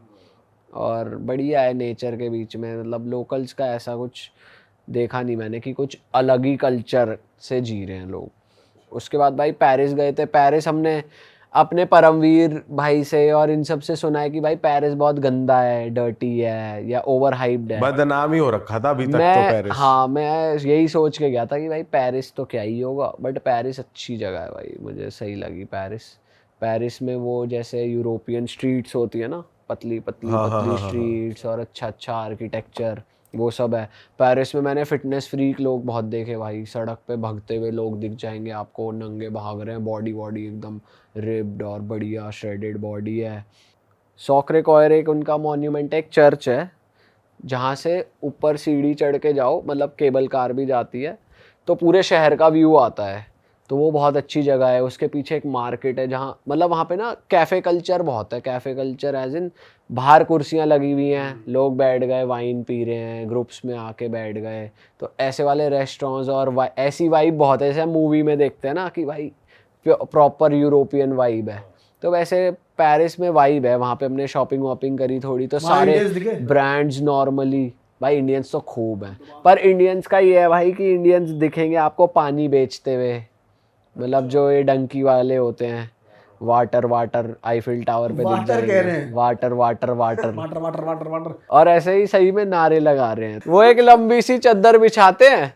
और बढ़िया है नेचर के बीच में। मतलब लोकल्स का ऐसा कुछ देखा नहीं मैंने कि कुछ अलग ही कल्चर से जी रहे हैं लोग। उसके बाद भाई पेरिस गए थे। पेरिस हमने अपने परमवीर भाई से और इन सब से सुना है कि भाई पेरिस बहुत गंदा है, डर्टी है या ओवर हाइप्ड है। बदनाम ही हो रखा था अभी तक तो पेरिस। हाँ, मैं यही सोच के गया था कि भाई पेरिस तो क्या ही होगा, बट पेरिस अच्छी जगह है भाई, मुझे सही लगी पेरिस। पेरिस में वो जैसे यूरोपियन स्ट्रीट्स होती है ना, पतली स्ट्रीट्स और अच्छा आर्किटेक्चर, वो सब है पेरिस में। मैंने फिटनेस फ्रीक लोग बहुत देखे भाई, सड़क पे भागते हुए लोग दिख जाएंगे आपको, नंगे भाग रहे हैं, बॉडी एकदम रिब्ड और बढ़िया श्रेडेड बॉडी है। सॉक्रे कॉयर एक उनका मॉन्यूमेंट है, एक चर्च है जहाँ से ऊपर सीढ़ी चढ़ के जाओ, मतलब केबल कार भी जाती है, तो पूरे शहर का व्यू आता है। तो वो बहुत अच्छी जगह है। उसके पीछे एक मार्केट है जहाँ मतलब वहाँ पे ना कैफ़े कल्चर बहुत है। कैफ़े कल्चर एज इन बाहर कुर्सियाँ लगी हुई हैं, लोग बैठ गए वाइन पी रहे हैं, ग्रुप्स में आके बैठ गए, तो ऐसे वाले रेस्टोरेंट्स और ऐसी वाइब बहुत है जैसे हम मूवी में देखते हैं ना कि भाई प्रॉपर यूरोपियन वाइब है। तो वैसे पेरिस में वाइब है। वहाँ पे हमने शॉपिंग वॉपिंग करी थोड़ी, तो सारे ब्रांड्स नॉर्मली, भाई इंडियंस तो खूब हैं, पर इंडियंस का ये है भाई कि इंडियंस दिखेंगे आपको पानी बेचते हुए, मतलब जो ये डंकी वाले होते हैं, वाटर आईफिल टावर पे दिख जाएंगे, वाटर और ऐसे ही सही में नारे लगा रहे हैं। वो एक लंबी सी चद्दर बिछाते हैं,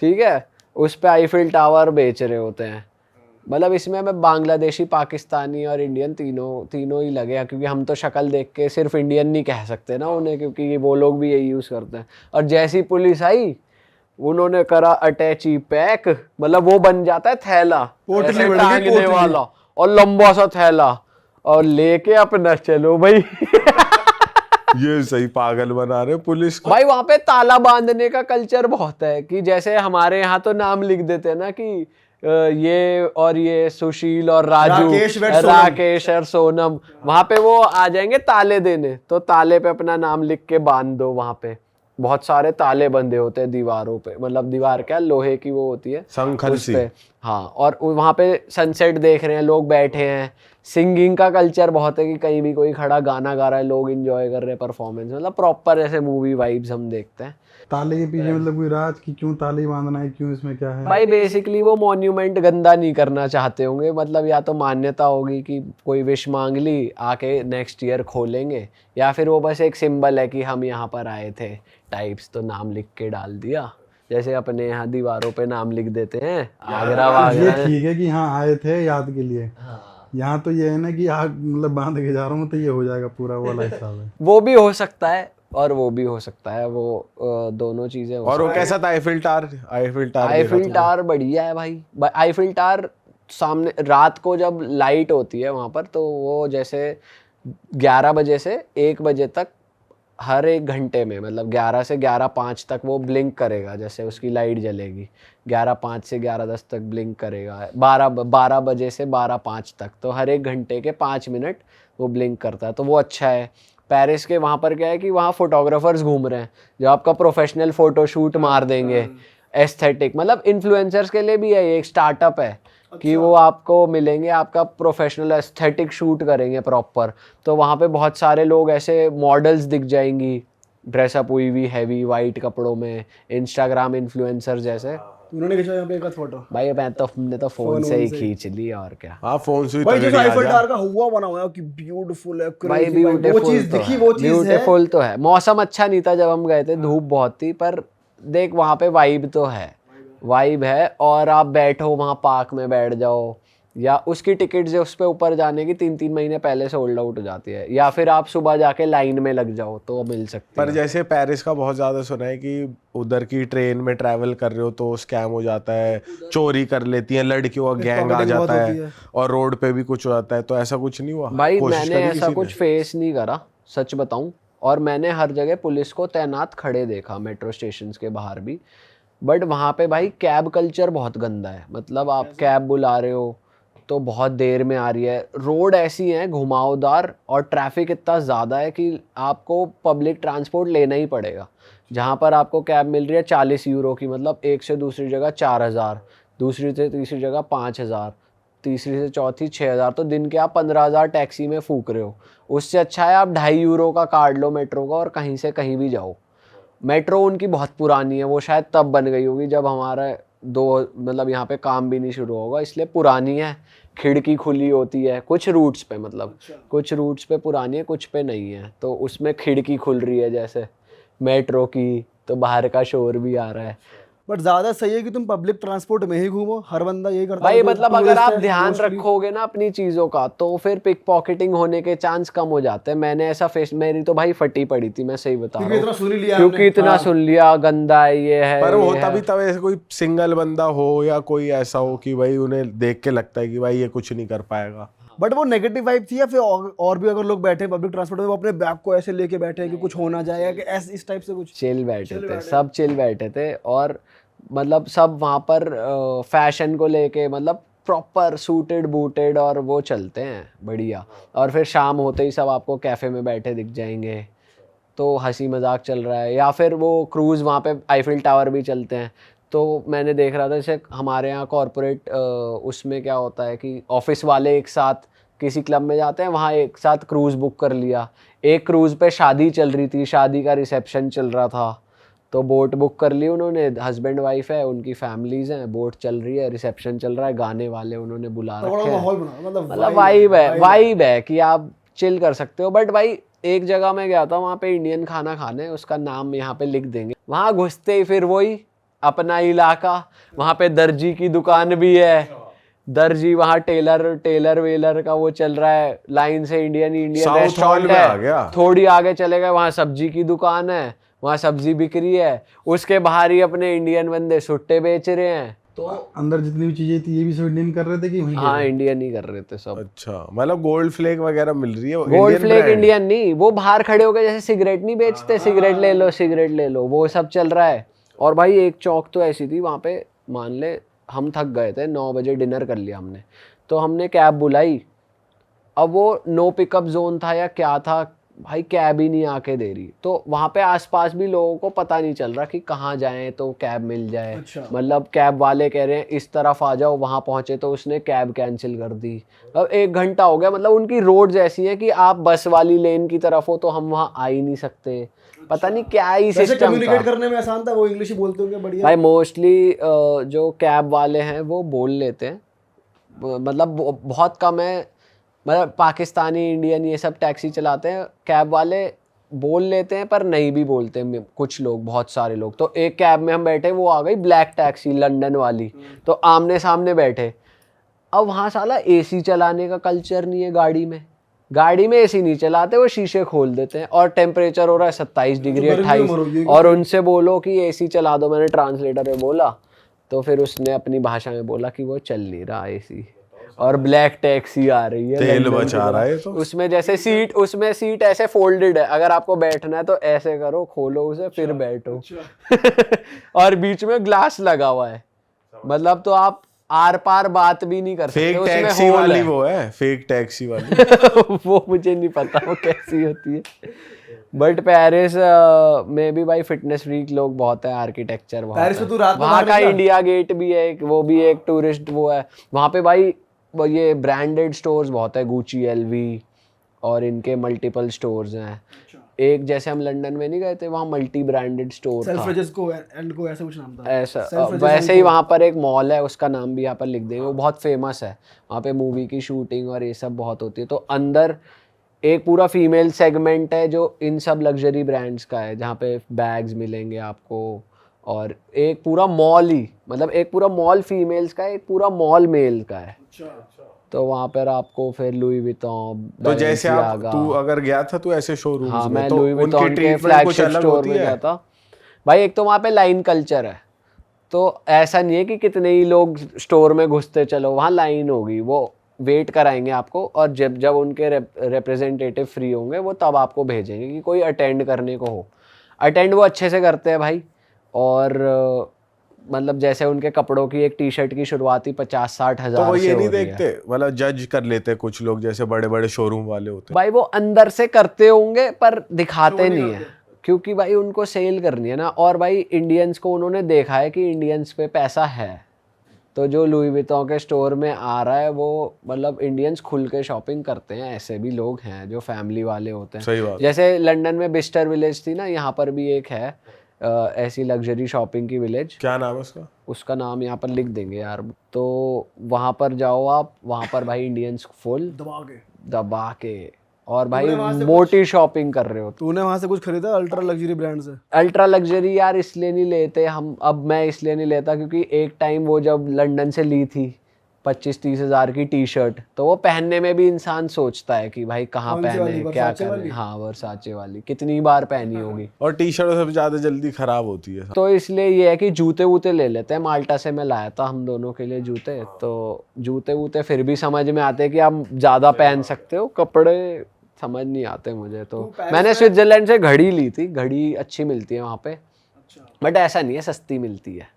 ठीक है, उस पे आईफिल टावर बेच रहे होते हैं। मतलब इसमें हमें बांग्लादेशी, पाकिस्तानी और इंडियन तीनों ही लगे हैं, क्योंकि हम तो शक्ल देख के सिर्फ इंडियन नहीं कह सकते ना उन्हें, क्योंकि वो लोग भी यही यूज़ करते हैं। और जैसी पुलिस आई उन्होंने करा अटैची पैक, मतलब वो बन जाता है थैला ऐसे टांगने वाला और लंबा सा थैला, और लेके अपना चलो भाई। ये सही पागल बना रहे पुलिस को। भाई वहाँ पे ताला बांधने का कल्चर बहुत है, कि जैसे हमारे यहाँ तो नाम लिख देते हैं ना कि ये सुशील और राजू, राकेश और सोनम, वहाँ पे वो आ जाएंगे ताले देने, तो ताले पे अपना नाम लिख के बांध दो। वहाँ पे बहुत सारे ताले बंधे होते हैं दीवारों पे, मतलब दीवार क्या, लोहे की वो होती है संखल सी। हाँ, और वहाँ पे सनसेट देख रहे हैं, लोग बैठे हैं, सिंगिंग का कल्चर बहुत है कि कहीं भी कोई खड़ा गाना गा रहा है, लोग इंजॉय कर रहे हैं परफॉर्मेंस, मतलब प्रॉपर ऐसे मूवी वाइब्स हम देखते हैं। ताले के पीछे मतलब कोई राज कि क्यों ताले बांधना है, क्यों इसमें क्या है? भाई बेसिकली वो मॉन्यूमेंट गंदा नहीं करना चाहते होंगे, मतलब या तो मान्यता होगी कि कोई विश मांग ली, आके नेक्स्ट ईयर खोलेंगे, या फिर वो बस एक सिंबल है कि हम यहाँ पर आए थे टाइप्स, तो नाम लिख के डाल दिया, जैसे अपने यहाँ दीवारों पे नाम लिख देते हैं आगरा ये वागरा। ठीक है कि हाँ आए थे याद के लिए। यहाँ तो ये है ना कि आग मतलब बांध के जा रहा हूँ तो ये हो जाएगा पूरा, वो वाला हिसाब है। वो भी हो सकता है और वो भी हो सकता है, वो दोनों चीजें हो और वो सकती कैसा था आईफिल टावर? आईफिल टावर हैं। आईफिल टावर बढ़िया है भाई। आईफिल टावर सामने रात को जब लाइट होती है वहां पर, तो वो जैसे 11 बजे से 1 बजे तक हर 1 घंटे में, मतलब 11 से 11:05 तक वो ब्लिंक करेगा, जैसे उसकी लाइट जलेगी 11:05 से 11:10 तक ब्लिंक करेगा, 12 बजे से 12:05 तक, तो हर 1 घंटे के 5 मिनट वो ब्लिंक करता है, तो वो अच्छा है। पेरिस के वहाँ पर क्या है कि वहाँ फोटोग्राफर्स घूम रहे हैं जो आपका प्रोफेशनल फोटो शूट मार देंगे, एस्थेटिक, मतलब इन्फ्लुएंसर्स के लिए भी है, ये एक स्टार्टअप है कि वो आपको मिलेंगे, आपका प्रोफेशनल एस्थेटिक शूट करेंगे प्रॉपर, तो वहाँ पे बहुत सारे लोग ऐसे मॉडल्स दिख जाएंगी ड्रेसअप हुई हुई हैवी वाइट कपड़ों में, इंस्टाग्राम इन्फ्लुएंसर जैसे। उन्होंने खींचा यहाँ पे एक आध फोटो। भाई हमने तो फोन से ही खींच ली, और क्या। हाँ फोन से ही भाई तगड़ी जैसे आ आईफल जा। टावर का हुआ बना हुआ है कि ब्यूटीफुल है, भाई crazy भाई, वो ब्यूटीफुल चीज तो दिखी, है, वो चीज है। ब्यूटीफुल तो है। मौसम अच्छा नहीं था जब हम गए थे, धूप बहुत थी, पर देख वहाँ पे वाइब तो है, वाइब है। और आप बैठो वहाँ पार्क में बैठ जाओ, या उसकी टिकट जो उस पे ऊपर जाने की 3-3 महीने पहले से होल्ड आउट हो जाती है, या फिर आप सुबह जाके लाइन में लग जाओ तो मिल सकती पर है। जैसे पेरिस का बहुत ज्यादा सुना है कि उधर की ट्रेन में ट्रैवल कर रहे हो तो स्कैम हो जाता है, चोरी कर लेती हैं लड़कियों का गैंग आ पॉकेटिंग बहुत जाता होती है, है। और रोड पे भी कुछ हो जाता है, तो ऐसा कुछ नहीं हुआ? भाई कोशिश मैंने करी ऐसा किसी कुछ ने? फेस नहीं करा, सच बताऊं, और मैंने हर जगह पुलिस को तैनात खड़े देखा मेट्रो स्टेशन के बाहर भी, बट वहाँ पे भाई कैब कल्चर बहुत गंदा है, मतलब आप कैब बुला रहे हो तो बहुत देर में आ रही है, रोड ऐसी है घुमावदार, और ट्रैफिक इतना ज़्यादा है कि आपको पब्लिक ट्रांसपोर्ट लेना ही पड़ेगा। जहाँ पर आपको कैब मिल रही है 40 यूरो की, मतलब एक से दूसरी जगह 4,000, दूसरी से तीसरी जगह 5,000, तीसरी से चौथी 6,000, तो दिन के आप 15,000 टैक्सी में फूक रहे हो। उससे अच्छा है आप 2.5 यूरो का कार्ड लो मेट्रो का और कहीं से कहीं भी जाओ। मेट्रो उनकी बहुत पुरानी है, वो शायद तब बन गई होगी जब हमारा मतलब यहाँ पे काम भी नहीं शुरू होगा, इसलिए पुरानी है, खिड़की खुली होती है कुछ रूट्स पे, मतलब कुछ रूट्स पे पुरानी है, कुछ पे नहीं है, तो उसमें खिड़की खुल रही है जैसे मेट्रो की, तो बाहर का शोर भी आ रहा है। बट ज्यादा सही है कि तुम पब्लिक ट्रांसपोर्ट में ही घूमो, हर बंदा यही करता भाई है। जो मतलब अगर tourist आप है, ध्यान mostly- रखोगे ना अपनी चीजों का, तो फिर पिक पॉकेटिंग होने के चांस कम हो जाते हैं। मैंने ऐसा फेस, मेरी तो भाई फटी पड़ी थी, मैं सही बता रहा क्योंकि हूँ, इतना सुन ही लिया क्योंकि हमने। इतना हाँ। सुन लिया गंदा है, ये है, पर ये होता है। भी तब ऐसे कोई सिंगल बंदा हो या कोई ऐसा हो कि भाई उन्हें देख के लगता है कि भाई ये कुछ नहीं कर पाएगा। बट वो नेगेटिव वाइब थी, या फिर और भी अगर लोग बैठे पब्लिक ट्रांसपोर्ट में, वो अपने बैग को ऐसे लेके बैठे हैं कि कुछ हो ना जाए, या कि इस टाइप से कुछ? चिल बैठे थे, सब चिल बैठे थे, और मतलब सब वहाँ पर फैशन को लेके, मतलब प्रॉपर सूटेड बूटेड, और वो चलते हैं बढ़िया। और फिर शाम होते ही सब आपको कैफ़े में बैठे दिख जाएंगे, तो हंसी मजाक चल रहा है, या फिर वो क्रूज़ वहाँ पे आईफिल टावर भी चलते हैं। तो मैंने देख रहा था जैसे हमारे यहाँ कॉरपोरेट उसमें क्या होता है कि ऑफिस वाले एक साथ किसी क्लब में जाते हैं, वहाँ एक साथ क्रूज़ बुक कर लिया, एक क्रूज़ पे शादी चल रही थी, शादी का रिसेप्शन चल रहा था, तो बोट बुक कर ली उन्होंने, हस्बैंड वाइफ है, उनकी फैमिलीज हैं, बोट चल रही है, रिसेप्शन चल रहा है, गाने वाले उन्होंने बुला थोड़ा रखे हैं, माहौल बना, मतलब वाइब है कि आप चिल कर सकते हो। बट भाई एक जगह मैं गया था, वहाँ पे इंडियन खाना खाने, उसका नाम यहाँ पे लिख देंगे, वहाँ घुसते ही फिर वही अपना इलाका, वहाँ पे दर्जी की दुकान भी है, दर्जी, वहाँ टेलर वेलर का वो चल रहा है, लाइन से इंडियन साउथ रेस्टोरेंट हॉल में आ गया। है, थोड़ी आगे चले गए वहाँ सब्जी की दुकान है, वहाँ सब्जी बिक रही है, उसके बाहर ही अपने इंडियन बंदे सुट्टे बेच रहे हैं, तो अंदर जितनी भी चीजें थी ये भी सब इंडियन कर रहे थे कि वहीं हाँ इंडियन ही कर रहे थे सब। अच्छा, मतलब गोल्ड फ्लेक वगैरह मिल रही है? गोल्ड फ्लेक इंडियन नहीं, वो बाहर खड़े होकर जैसे सिगरेट नहीं बेचते, सिगरेट ले लो, वो सब चल रहा है। और भाई एक चौक तो ऐसी थी वहाँ पे, मान ले हम थक गए थे, 9 बजे डिनर कर लिया हमने, तो हमने कैब बुलाई, अब वो नो पिकअप जोन था या क्या था, भाई कैब ही नहीं आके दे रही। तो वहाँ पे आसपास भी लोगों को पता नहीं चल रहा कि कहाँ जाएं तो कैब मिल जाए। अच्छा। मतलब कैब वाले कह रहे हैं इस तरफ आ जाओ, वहाँ पहुँचे तो उसने कैब कैंसिल कर दी। अब 1 घंटा हो गया। मतलब उनकी रोड्स ऐसी हैं कि आप बस वाली लेन की तरफ हो तो हम वहाँ आ ही नहीं सकते। पता नहीं क्या ही वैसे सिस्टम कम्युनिकेट था करने में आसान था, वो इंग्लिश ही बोलते होंगे बढ़िया। भाई। मोस्टली जो कैब वाले हैं वो बोल लेते हैं, मतलब बहुत कम है। मतलब पाकिस्तानी, इंडियन ये सब टैक्सी चलाते हैं, कैब वाले बोल लेते हैं पर नहीं भी बोलते कुछ लोग, बहुत सारे लोग। तो एक कैब में हम बैठे, वो आ गई ब्लैक टैक्सी लंदन वाली, तो आमने सामने बैठे। अब वहाँ साला एसी चलाने का कल्चर नहीं है गाड़ी में एसी नहीं चलाते, वो शीशे खोल देते हैं और टेम्परेचर हो रहा है 27 डिग्री गर्मी में 28, मरोगे और उनसे बोलो कि एसी चला दो। मैंने ट्रांसलेटर में बोला तो फिर उसने अपनी भाषा में बोला कि वो चल नहीं रहा एसी, और ब्लैक टैक्सी आ रही है तेल लंदन की बचा रहा है तरफ। तो। उसमें जैसे उसमें सीट ऐसे फोल्डेड है, अगर आपको बैठना है तो ऐसे करो, खोलो उसे फिर बैठो। और बीच में ग्लास लगा हुआ है, मतलब तो आप आर पार बात भी नहीं कर सकते, फेक उसमें टैक्सी होल वाली है। वो है, फेक टैक्सी वाली। वो मुझे नहीं पता वो कैसी होती है। बट पेरिस में भी भाई फिटनेस फ्रीक लोग बहुत है, आर्किटेक्चर बहुत पेरिस है। में तू रात में वहाँ बाहर का निकला? इंडिया गेट भी है एक, वो भी एक टूरिस्ट वो है वहाँ पे भाई। ये ब्रांडेड स्टोर्स बहुत है, गुची, एलवी, और इनके मल्टीपल स्टोर्स हैं। एक जैसे हम लंदन में नहीं गए थे, वहाँ मल्टी ब्रांडेड स्टोर था सेल्फ्रिजेस को एंड को ऐसा कुछ नाम था। ऐसा। Selfridges वैसे and ही Co. वहाँ पर एक मॉल है, उसका नाम भी यहाँ पर लिख देंगे, वो बहुत फेमस है। वहाँ पे मूवी की शूटिंग और ये सब बहुत होती है। तो अंदर एक पूरा फीमेल सेगमेंट है जो इन सब लग्जरी ब्रांड्स का है, जहाँ पे बैग्स मिलेंगे आपको, और एक पूरा मॉल ही, मतलब एक पूरा मॉल फीमेल्स का है, एक पूरा मॉल मेल का है। तो वहाँ पर आपको फिर लुई विटॉन, तो जैसे आप बैलेंसियागा। तू अगर गया था तू ऐसे शोरूम्स हाँ, में, मैं तो लुई उनकी विटॉन के ट्रीटमेंट कुछ फ्लैगशिप अलग स्टोर होती में है? गया था भाई। एक तो वहाँ पे लाइन कल्चर है, तो ऐसा नहीं है कि कितने ही लोग स्टोर में घुसते चलो, वहाँ लाइन होगी, वो वेट कराएंगे आपको, और जब जब उनके रिप्रेजेंटेटिव फ्री होंगे वो तब आपको भेजेंगे कि कोई अटेंड करने को हो। अटेंड वो अच्छे से करते हैं भाई। और मतलब जैसे उनके कपड़ों की एक टी शर्ट की शुरुआती 50-60 तो हज़ार वो से ये हो नहीं रही है देखते, मतलब जज कर लेते कुछ लोग, जैसे बड़े बड़े शोरूम वाले होते हैं? भाई। वो अंदर से करते होंगे पर दिखाते नहीं है, क्योंकि भाई उनको सेल करनी है ना। और भाई इंडियंस को उन्होंने देखा है कि इंडियंस पे पैसा है, तो जो लुई विटॉन के स्टोर में आ रहा है वो, मतलब इंडियंस खुल के शॉपिंग करते हैं। ऐसे भी लोग हैं जो फैमिली वाले होते हैं। सही बात। जैसे लंदन में बिस्टर विलेज थी ना, यहाँ पर भी एक है ऐसी लग्जरी शॉपिंग की विलेज। क्या नाम है उसका? उसका नाम यहाँ पर लिख देंगे यार। तो वहाँ पर जाओ आप, वहाँ पर भाई इंडियंस फुल दबा के, और भाई मोटी शॉपिंग कर रहे हो। तूने वहां से कुछ खरीदा अल्ट्रा लग्जरी ब्रांड से? अल्ट्रा लग्जरी यार इसलिए नहीं लेते हम, अब मैं इसलिए नहीं लेता क्योंकि एक टाइम वो जब लंदन से ली थी 25-30 हज़ार की टी शर्ट, तो वो पहनने में भी इंसान सोचता है कि भाई कहाँ कौन सी वाली? पहने, क्या वर्साचे करें। वाली? हाँ, वर्साचे वाली कितनी बार पहनी होगी। और टी शर्ट सबसे ज्यादा जल्दी खराब होती है। तो इसलिए ये है कि जूते वूते ले लेते हैं। माल्टा से मैं लाया था हम दोनों के लिए जूते, तो जूते वूते फिर भी समझ में आते हैं कि आप ज़्यादा पहन सकते हो, कपड़े समझ नहीं आते मुझे। तो मैंने स्विट्जरलैंड से घड़ी ली थी, घड़ी अच्छी मिलती है वहाँ पे, बट ऐसा नहीं है सस्ती मिलती है,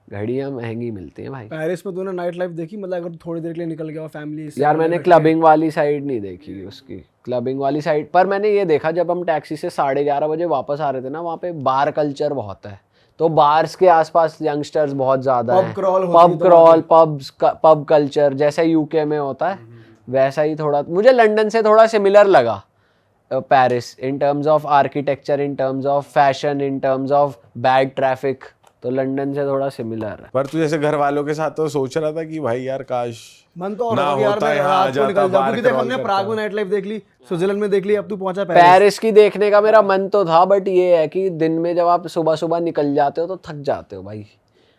घड़ियाँ महंगी मिलती हैं भाई। पेरिस में तूने नाइट लाइफ देखी? मतलब अगर थोड़ी देर के लिए निकल गया फैमिली से? यार मैंने क्लबिंग वाली साइड नहीं देखी उसकी, क्लबिंग वाली साइड पर मैंने ये देखा, जब हम टैक्सी से 11:30 बजे वापस आ रहे थे ना, वहाँ पे बार कल्चर बहुत है। तो बार्स के आसपास यंगस्टर्स बहुत ज़्यादा हैं, पब क्रॉल, पब कल्चर जैसे यूके में होता है वैसा ही थोड़ा मुझे लंदन से थोड़ा सिमिलर लगा Paris, in terms of architecture, in terms of fashion, in terms of bad traffic. तो लंदन से थोड़ा सिमिलर है। पर तू जैसे घर वालों के साथ तो सोच रहा था कि भाई यार काश मन तो ना यार होता, मैं यहाँ आ रात को जाता, निकल जाऊं, बाहर क्योंकि देख क्रॉल हमने करता। प्राग में नाइट लाइफ देख ली, स्विट्जरलैंड में देख ली, अब तू पहुंचा पेरिस। पेरिस की देखने का मेरा मन तो था, बट ये है कि दिन में जब आप सुबह सुबह निकल जाते हो तो थक जाते हो भाई,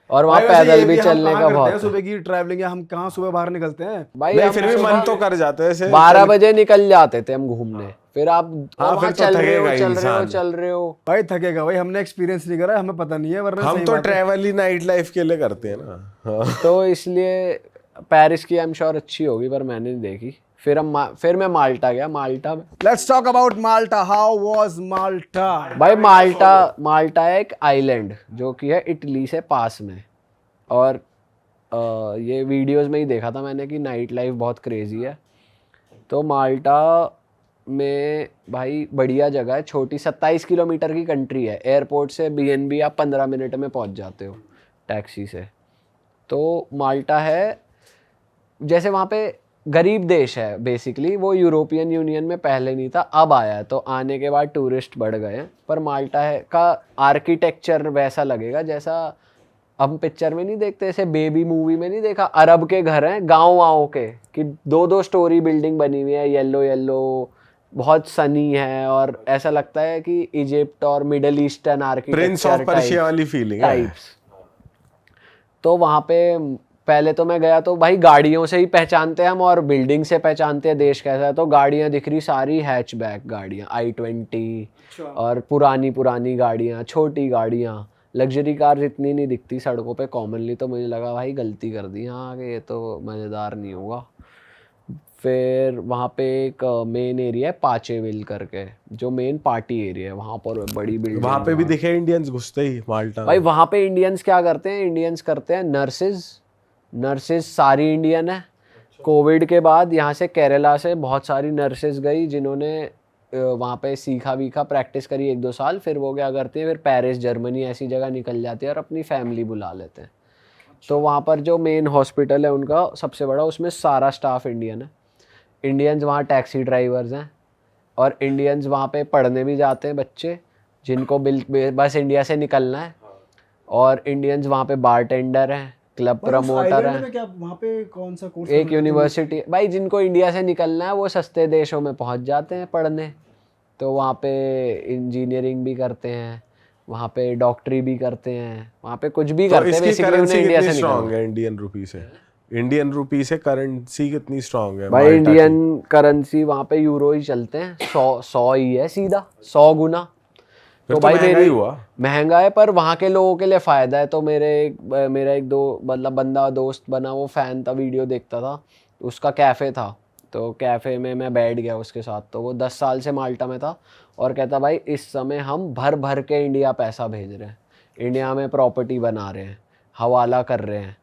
और वहाँ भाई वैसे पैदल ये भी हम चलने कहाँ का करते बहुत हैं है। सुबह की ट्रैवलिंग, या हम कहाँ सुबह बाहर निकलते हैं भाई नहीं, हम फिर भी मन तो कर जाते हैं ऐसे। 12 बजे निकल जाते थे हम घूमने, फिर आप हाँ, वहाँ फिर तो चल रहे हो थकेगा ही चल रहे हो इंसान। चल रहे हो। भाई थकेगा भाई, हमने एक्सपीरियंस नहीं करा, हमें पता नहीं है, वरना हम सही तो बात है। ट्रैवल ही नाइट लाइफ के लिए करते हैं ना। हाँ। तो इसलिए पेरिस की आई एम श्योर अच्छी होगी, पर मैंने नहीं देखी। फिर मैं माल्टा गया। माल्टा में let's talk about Malta. How was Malta? भाई माल्टा है एक आइलैंड जो कि है इटली से पास में, और ये वीडियोस में ही देखा था मैंने कि नाइट लाइफ बहुत क्रेजी है। तो माल्टा में भाई बढ़िया जगह है, छोटी 27 किलोमीटर की कंट्री है। एयरपोर्ट से बीएनबी आप 15 मिनट में पहुंच जाते हो टैक्सी से। तो माल्टा है, जैसे वहाँ पे गरीब देश है बेसिकली, वो यूरोपियन यूनियन में पहले नहीं था, अब आया है, तो आने के बाद टूरिस्ट बढ़ गए हैं। पर माल्टा है का आर्किटेक्चर वैसा लगेगा जैसा हम पिक्चर में नहीं देखते, ऐसे बेबी मूवी में नहीं देखा, अरब के घर हैं गाँव वाँव के, कि 2-2 स्टोरी बिल्डिंग बनी हुई है, येलो येलो, बहुत सनी है, और ऐसा लगता है कि इजिप्ट और middle eastern Prince of architecture Persia वाली फीलिंग है। टाइप्स। तो वहाँ पे पहले तो मैं गया तो भाई गाड़ियों से ही पहचानते हैं हम, और बिल्डिंग से पहचानते हैं देश कैसा है। तो गाड़ियाँ दिख रही सारी हैचबैक गाड़ियाँ, i20 और पुरानी पुरानी गाड़ियाँ, छोटी गाड़ियाँ, लग्जरी कार इतनी नहीं दिखती सड़कों पे कॉमनली। तो मुझे लगा भाई गलती कर दी हाँ, कि ये तो मज़ेदार नहीं होगा। फिर वहाँ पे एक मेन एरिया है पाचेविल करके, जो मेन पार्टी एरिया है, वहाँ पर बड़ी बिल्डिंग। वहाँ पे भी दिखे इंडियंस घुसते ही माल्टा भाई में। वहाँ पे इंडियंस क्या करते हैं, इंडियंस करते हैं नर्सेज सारी इंडियन है। कोविड के बाद यहाँ से केरला से बहुत सारी नर्सेज गई, जिन्होंने वहाँ पे सीखा वीखा, प्रैक्टिस करी 1-2 साल, फिर वो क्या करते हैं, फिर पेरिस जर्मनी ऐसी जगह निकल जाते हैं और अपनी फैमिली बुला लेते हैं। तो वहाँ पर जो मेन हॉस्पिटल है उनका सबसे बड़ा, उसमें सारा स्टाफ इंडियन है। इंडियंस वहाँ टैक्सी ड्राइवर्स हैं, और इंडियंस वहाँ पे पढ़ने भी जाते हैं बच्चे, जिनको बस इंडिया से निकलना है। और इंडियंस वहाँ पे बारटेंडर हैं, क्लब प्रमोटर हैं। क्या वहाँ पे कौन सा कोर्स? एक यूनिवर्सिटी भाई, जिनको इंडिया से निकलना है वो सस्ते देशों में पहुँच जाते हैं पढ़ने। तो वहाँ पे इंजीनियरिंग भी करते हैं, वहाँ पे डॉक्टरी भी करते हैं, वहाँ पे कुछ भी तो करते हैं, इसकी बेसिकली उन्हें करेंसी इंडिया कितनी से स्ट्रांग निकलना है इंडियन रुपी से? इंडियन रुपी से करेंसी कितनी स्ट्रांग है भाई। माल्टा की? इंडियन करेंसी वहाँ पे यूरो ही चलते हैं, 100 ही है सीधा, 100 गुना। फिर तो भाई महंगा ही हुआ। महंगा है, पर वहाँ के लोगों के लिए फ़ायदा है। तो मेरा एक दो मतलब बंदा दोस्त बना, वो फ़ैन था, वीडियो देखता था, उसका कैफ़े था, तो कैफ़े में मैं बैठ गया उसके साथ। तो वो 10 साल से माल्टा में था, और कहता भाई इस समय हम भर भर के इंडिया पैसा भेज रहे हैं, इंडिया में प्रॉपर्टी बना रहे हैं, हवाला कर रहे हैं।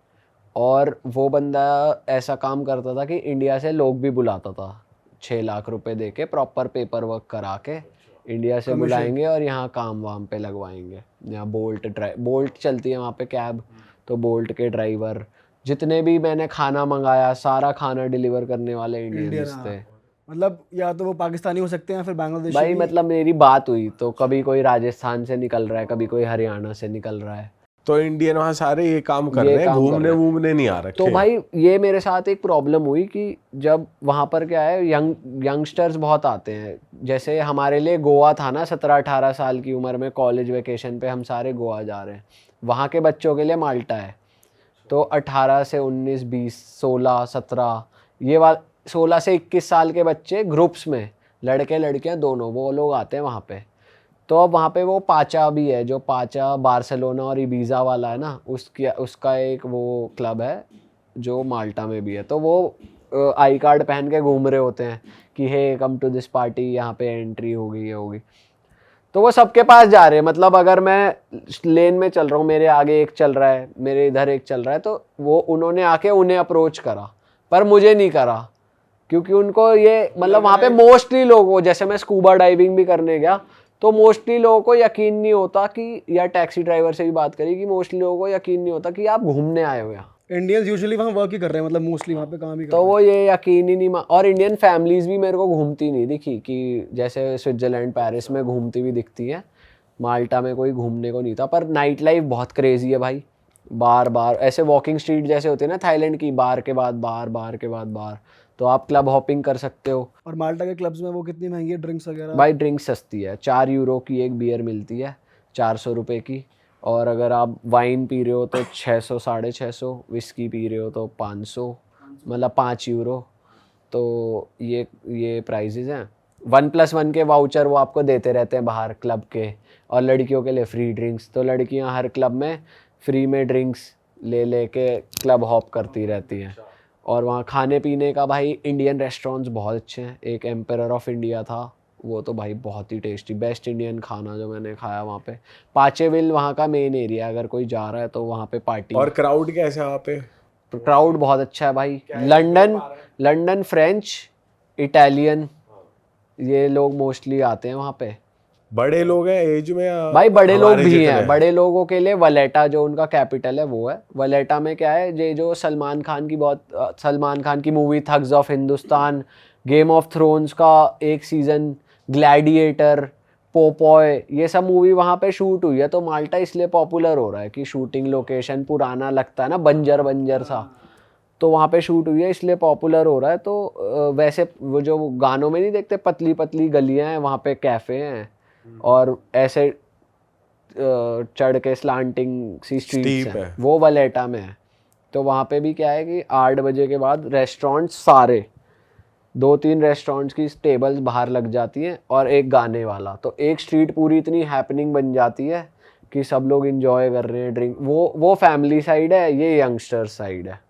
और वो बंदा ऐसा काम करता था कि इंडिया से लोग भी बुलाता था, 6 लाख रुपए दे के, प्रॉपर पेपर वर्क करा के इंडिया से बुलाएंगे और यहाँ काम वाम पे लगवाएंगे। यहाँ बोल्ट चलती है वहाँ पे कैब, तो बोल्ट के ड्राइवर, जितने भी मैंने खाना मंगाया सारा खाना डिलीवर करने वाले इंडियंस थे। मतलब या तो वो पाकिस्तानी हो सकते हैं या फिर बांग्लादेशी भाई भी। मतलब मेरी बात हुई तो कभी कोई राजस्थान से निकल रहा है, कभी कोई हरियाणा से निकल रहा है। तो इंडियन वहाँ सारे ये काम कर ये रहे हैं, काम कर घूमने रहे हैं। वूमने नहीं आ रखे। तो भाई ये मेरे साथ एक प्रॉब्लम हुई कि जब वहाँ पर क्या है, यंगस्टर्स बहुत आते हैं। जैसे हमारे लिए गोवा था ना, 17-18 साल की उम्र में कॉलेज वेकेशन पे हम सारे गोवा जा रहे हैं। वहाँ के बच्चों के लिए माल्टा है। तो 18 से 19, 20, 16, 17, ये 16 से 21 साल के बच्चे ग्रुप्स में, लड़के लड़कियाँ दोनों, वो लोग आते हैं वहाँ पे। तो अब वहाँ पे वो पाचा भी है, जो पाचा बार्सिलोना और इबीजा वाला है ना, उसका एक वो क्लब है जो माल्टा में भी है। तो वो आई कार्ड पहन के घूम रहे होते हैं कि हे कम टू दिस पार्टी, यहाँ पे एंट्री होगी, ये होगी। तो वो सबके पास जा रहे हैं। मतलब अगर मैं लेन में चल रहा हूँ, मेरे आगे एक चल रहा है, मेरे इधर एक चल रहा है, तो वो उन्होंने आके उन्हें अप्रोच करा, पर मुझे नहीं करा, क्योंकि उनको ये मतलब वहाँ पे मोस्टली लोगों, जैसे मैं स्कूबा डाइविंग भी करने गया, तो मोस्टली लोगों को यकीन नहीं होता कि, या टैक्सी ड्राइवर से भी बात करी कि मोस्टली लोगों को यकीन नहीं होता कि आप घूमने आए हो यहाँ। इंडियंस यूजुअली वहाँ वर्क ही कर रहे हैं, मतलब मोस्टली वहाँ पे काम ही कर तो रहे हैं। वो ये यकीन ही नहीं और इंडियन फैमिलीज भी मेरे को घूमती नहीं दिखी, कि जैसे स्विट्जरलैंड पेरिस में घूमती हुई दिखती है, माल्टा में कोई घूमने को नहीं था। पर नाइट लाइफ बहुत क्रेजी है भाई, बार बार ऐसे वॉकिंग स्ट्रीट जैसे होती है ना थाईलैंड की, बार के बाद बार, बार के बाद बार। तो आप क्लब हॉपिंग कर सकते हो। और माल्टा के क्लब्स में वो कितनी महंगी है ड्रिंक्स वगैरह? भाई ड्रिंक सस्ती है, 4 यूरो की एक बियर मिलती है, 400 रुपये की। और अगर आप वाइन पी रहे हो तो 600 650, विस्की पी रहे हो तो 500, मतलब 5 यूरो। तो ये प्राइजेज़ हैं। 1+1 के वाउचर वो आपको देते रहते हैं बाहर क्लब के। और लड़कियों के लिए फ्री ड्रिंक्स, तो लड़कियां हर क्लब में फ्री में ड्रिंक्स ले के क्लब हॉप करती रहती हैं। और वहाँ खाने पीने का भाई इंडियन रेस्टोरेंट्स बहुत अच्छे हैं। एक एम्परर ऑफ इंडिया था, वो तो भाई बहुत ही टेस्टी, बेस्ट इंडियन खाना जो मैंने खाया वहाँ पे। पाचेविल वहाँ का मेन एरिया, अगर कोई जा रहा है तो वहाँ पे पार्टी। और क्राउड कैसा है वहाँ पे? क्राउड बहुत अच्छा है भाई। लंदन फ्रेंच, इटालियन, ये लोग मोस्टली आते हैं वहाँ पे। बड़े लोग हैं एज में या भाई बड़े लोग हमारे भी जितने हैं, बड़े लोगों के लिए वलेटा जो उनका कैपिटल है वो है। वलेटा में क्या है, ये जो सलमान खान की movie thugs of Hindustan, game of thrones का एक सीजन, ग्लैडिएटर, पोपॉय, ये सब मूवी वहाँ पे शूट हुई है। तो माल्टा इसलिए पॉपुलर हो रहा है कि शूटिंग लोकेशन पुराना लगता है ना, बंजर बंजर सा, तो वहाँ पे शूट हुई है इसलिए पॉपुलर हो रहा है। तो वैसे वो जो गानों में नहीं देखते पतली पतली गलियाँ हैं, वहाँ पे कैफ़े हैं और ऐसे चढ़ के स्लांटिंग सी स्ट्रीट्स Steep हैं, है। वो वलेटा में है। तो वहाँ पे भी क्या है कि 8 बजे के बाद रेस्टोरेंट्स सारे 2-3 रेस्टोरेंट्स की टेबल्स बाहर लग जाती हैं और एक गाने वाला, तो एक स्ट्रीट पूरी इतनी हैपनिंग बन जाती है कि सब लोग इंजॉय कर रहे हैं ड्रिंक। वो फैमिली साइड है, ये यंगस्टर साइड है।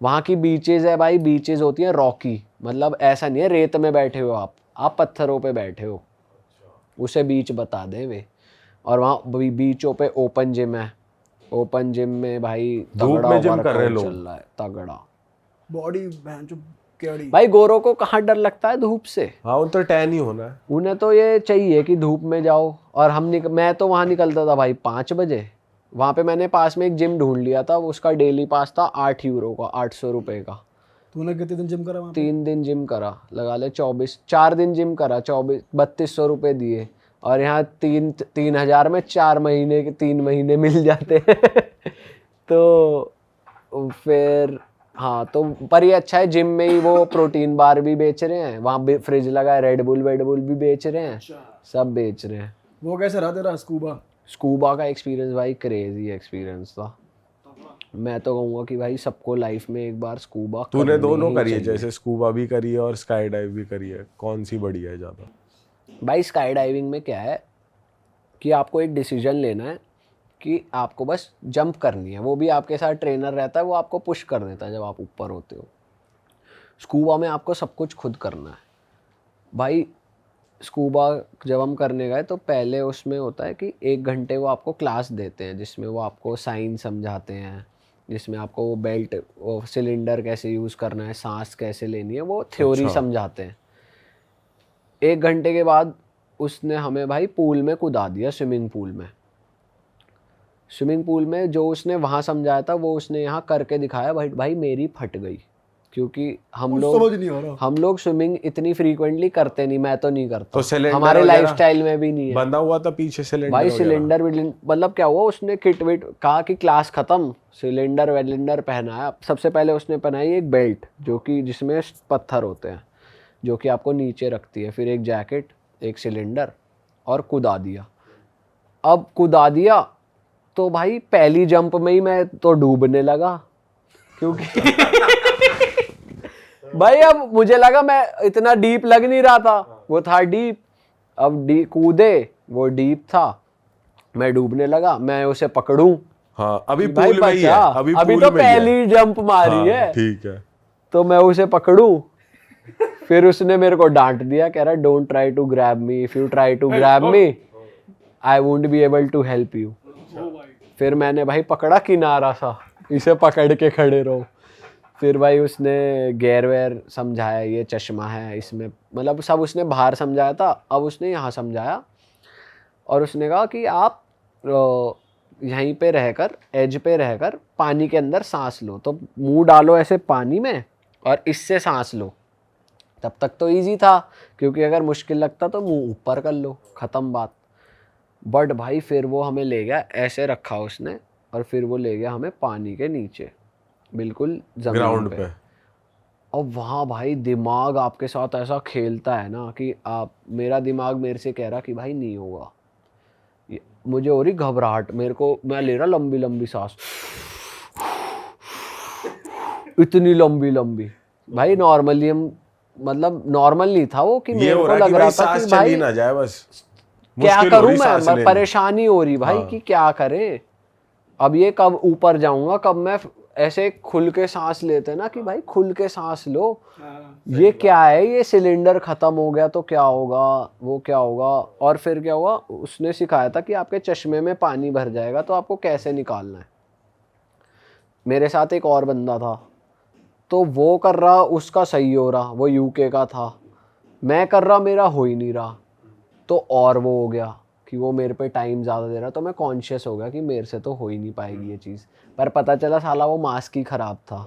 वहाँ की बीचेज़ है भाई, बीचेज़ होती हैं रॉकी, मतलब ऐसा नहीं है रेत में बैठे हो आप पत्थरों पे बैठे हो, उसे बीच बता दें वे। और वहाँ बीचों पे ओपन जिम है, ओपन जिम में भाई धूप तगड़ा में जिम कर रहे वर्कआउट लोग। चल रहा है, तगड़ा। बॉडी बहन जो केड़ी। भाई गोरों को कहाँ डर लगता है धूप से, हाँ उन तो टैन ही होना है। उन्हें तो ये चाहिए कि धूप में जाओ। और मैं तो वहाँ निकलता था भाई 5 बजे। वहाँ पे मैंने पास में एक जिम ढूंढ लिया था, उसका डेली पास था 8 यूरो का, 800 रुपये का। तूने कितने दिन जिम करा वहाँ पे? 3 दिन जिम करा, लगा ले 4 दिन जिम करा, 3200 रुपये दिए। और यहाँ 3,000 में 4 महीने के 3 महीने मिल जाते हैं तो फिर हाँ, तो पर ये अच्छा है, जिम में ही वो प्रोटीन बार भी बेच रहे हैं, वहाँ भी फ्रिज लगा है, रेड बुल भी बेच रहे हैं, सब बेच रहे हैं। वो कैसे रहा तेरा स्कूबा? स्कूबा का एक्सपीरियंस भाई क्रेजी एक्सपीरियंस था। मैं तो कहूँगा कि भाई सबको लाइफ में एक बार स्कूबा तूने दोनों करी है, जैसे स्कूबा भी करी है और स्काई डाइव भी करी है, कौन सी बढ़िया है ज़्यादा? भाई स्काई डाइविंग में क्या है कि आपको एक डिसीजन लेना है कि आपको बस जंप करनी है, वो भी आपके साथ ट्रेनर रहता है, वो आपको पुश कर देता है जब आप ऊपर होते हो। स्कूबा में आपको सब कुछ खुद करना है भाई। स्कूबा जब हम करने गए तो पहले उसमें होता है कि 1 घंटे वो आपको क्लास देते हैं, जिसमें वो आपको साइन समझाते हैं, जिसमें आपको वो बेल्ट, वो सिलेंडर कैसे यूज़ करना है, सांस कैसे लेनी है, वो थ्योरी समझाते हैं। 1 घंटे के बाद उसने हमें भाई पूल में कूदा दिया, स्विमिंग पूल में जो उसने वहाँ समझाया था वो उसने यहाँ करके दिखाया। भाई मेरी फट गई, क्योंकि हम लोग स्विमिंग इतनी फ्रीक्वेंटली करते नहीं, मैं तो नहीं करता, तो सिलेंडर हमारे वगैरह लाइफस्टाइल में भी नहीं है। बंधा हुआ था पीछे सिलेंडर भाई वगैरह? सिलेंडर मतलब क्या हुआ, उसने किट विट कहा कि क्लास खत्म, सिलेंडर वेलेंडर पहनाया। सबसे पहले उसने पहनाई एक बेल्ट जो कि जिसमें पत्थर होते हैं, जो कि आपको नीचे रखती है, फिर एक जैकेट, एक सिलेंडर, और कुदा दिया। अब कुदा दिया तो भाई पहली जंप में ही मैं तो डूबने लगा, क्योंकि भाई अब मुझे लगा मैं इतना डीप लग नहीं रहा था, वो था डीप। अब कूदे, वो डीप था, मैं डूबने लगा, मैं उसे पकड़ूं। हाँ अभी भाई पूल में ही है, बचा, अभी अभी पूल तो में ही है। पहली जंप मारी हाँ, है, ठीक है। तो मैं उसे पकड़ूं। फिर उसने मेरे को डांट दिया, कह रहा don't try to grab me, if you try to grab me I won't be able to help you. फिर मैंने भाई पकड़ा किनारा सा, इसे पकड़ के खड़े रहो। फिर भाई उसने गेयर वेयर समझाया, ये चश्मा है इसमें, मतलब सब उसने बाहर समझाया था, अब उसने यहाँ समझाया। और उसने कहा कि आप यहीं पे रहकर, एज पे रहकर पानी के अंदर सांस लो, तो मुंह डालो ऐसे पानी में और इससे सांस लो। तब तक तो इजी था, क्योंकि अगर मुश्किल लगता तो मुंह ऊपर कर लो, ख़त्म बात। बट भाई फिर वो हमें ले गया, ऐसे रखा उसने, और फिर वो ले गया हमें पानी के नीचे, बिल्कुल ज़मीन ग्राउंड पे। पे। और वहाँ भाई दिमाग आपके साथ ऐसा खेलता है ना कि मेरा दिमाग मेरे से कह रहा कि भाई नहीं होगा, मुझे हो रही घबराहट, मैं ले रहा लंबी लंबी सांस, इतनी लंबी लंबी भाई। नॉर्मली हम, मतलब नॉर्मल नहीं था वो, कि मेरे को लग रहा था कि भाई ना जाए, बस क्या मुश्किल हो करूं रही सांस मैं लेनी। परेशानी हो रही भाई कि क्या करें, अब ये कब ऊपर जाऊंगा, कब मैं ऐसे खुल के सांस लेते ना कि भाई खुल के सांस लो, ये क्या है, ये सिलेंडर खत्म हो गया तो क्या होगा, वो क्या होगा। और फिर क्या हुआ, उसने सिखाया था कि आपके चश्मे में पानी भर जाएगा तो आपको कैसे निकालना है। मेरे साथ एक और बंदा था, तो वो कर रहा, उसका सही हो रहा, वो यूके का था। मैं कर रहा, मेरा हो ही नहीं रहा, तो और वो हो गया कि वो मेरे पे टाइम ज़्यादा दे रहा, तो मैं कॉन्शियस हो गया कि मेरे से तो हो ही नहीं पाएगी ये चीज़। पर पता चला साला वो मास्क ही ख़राब था,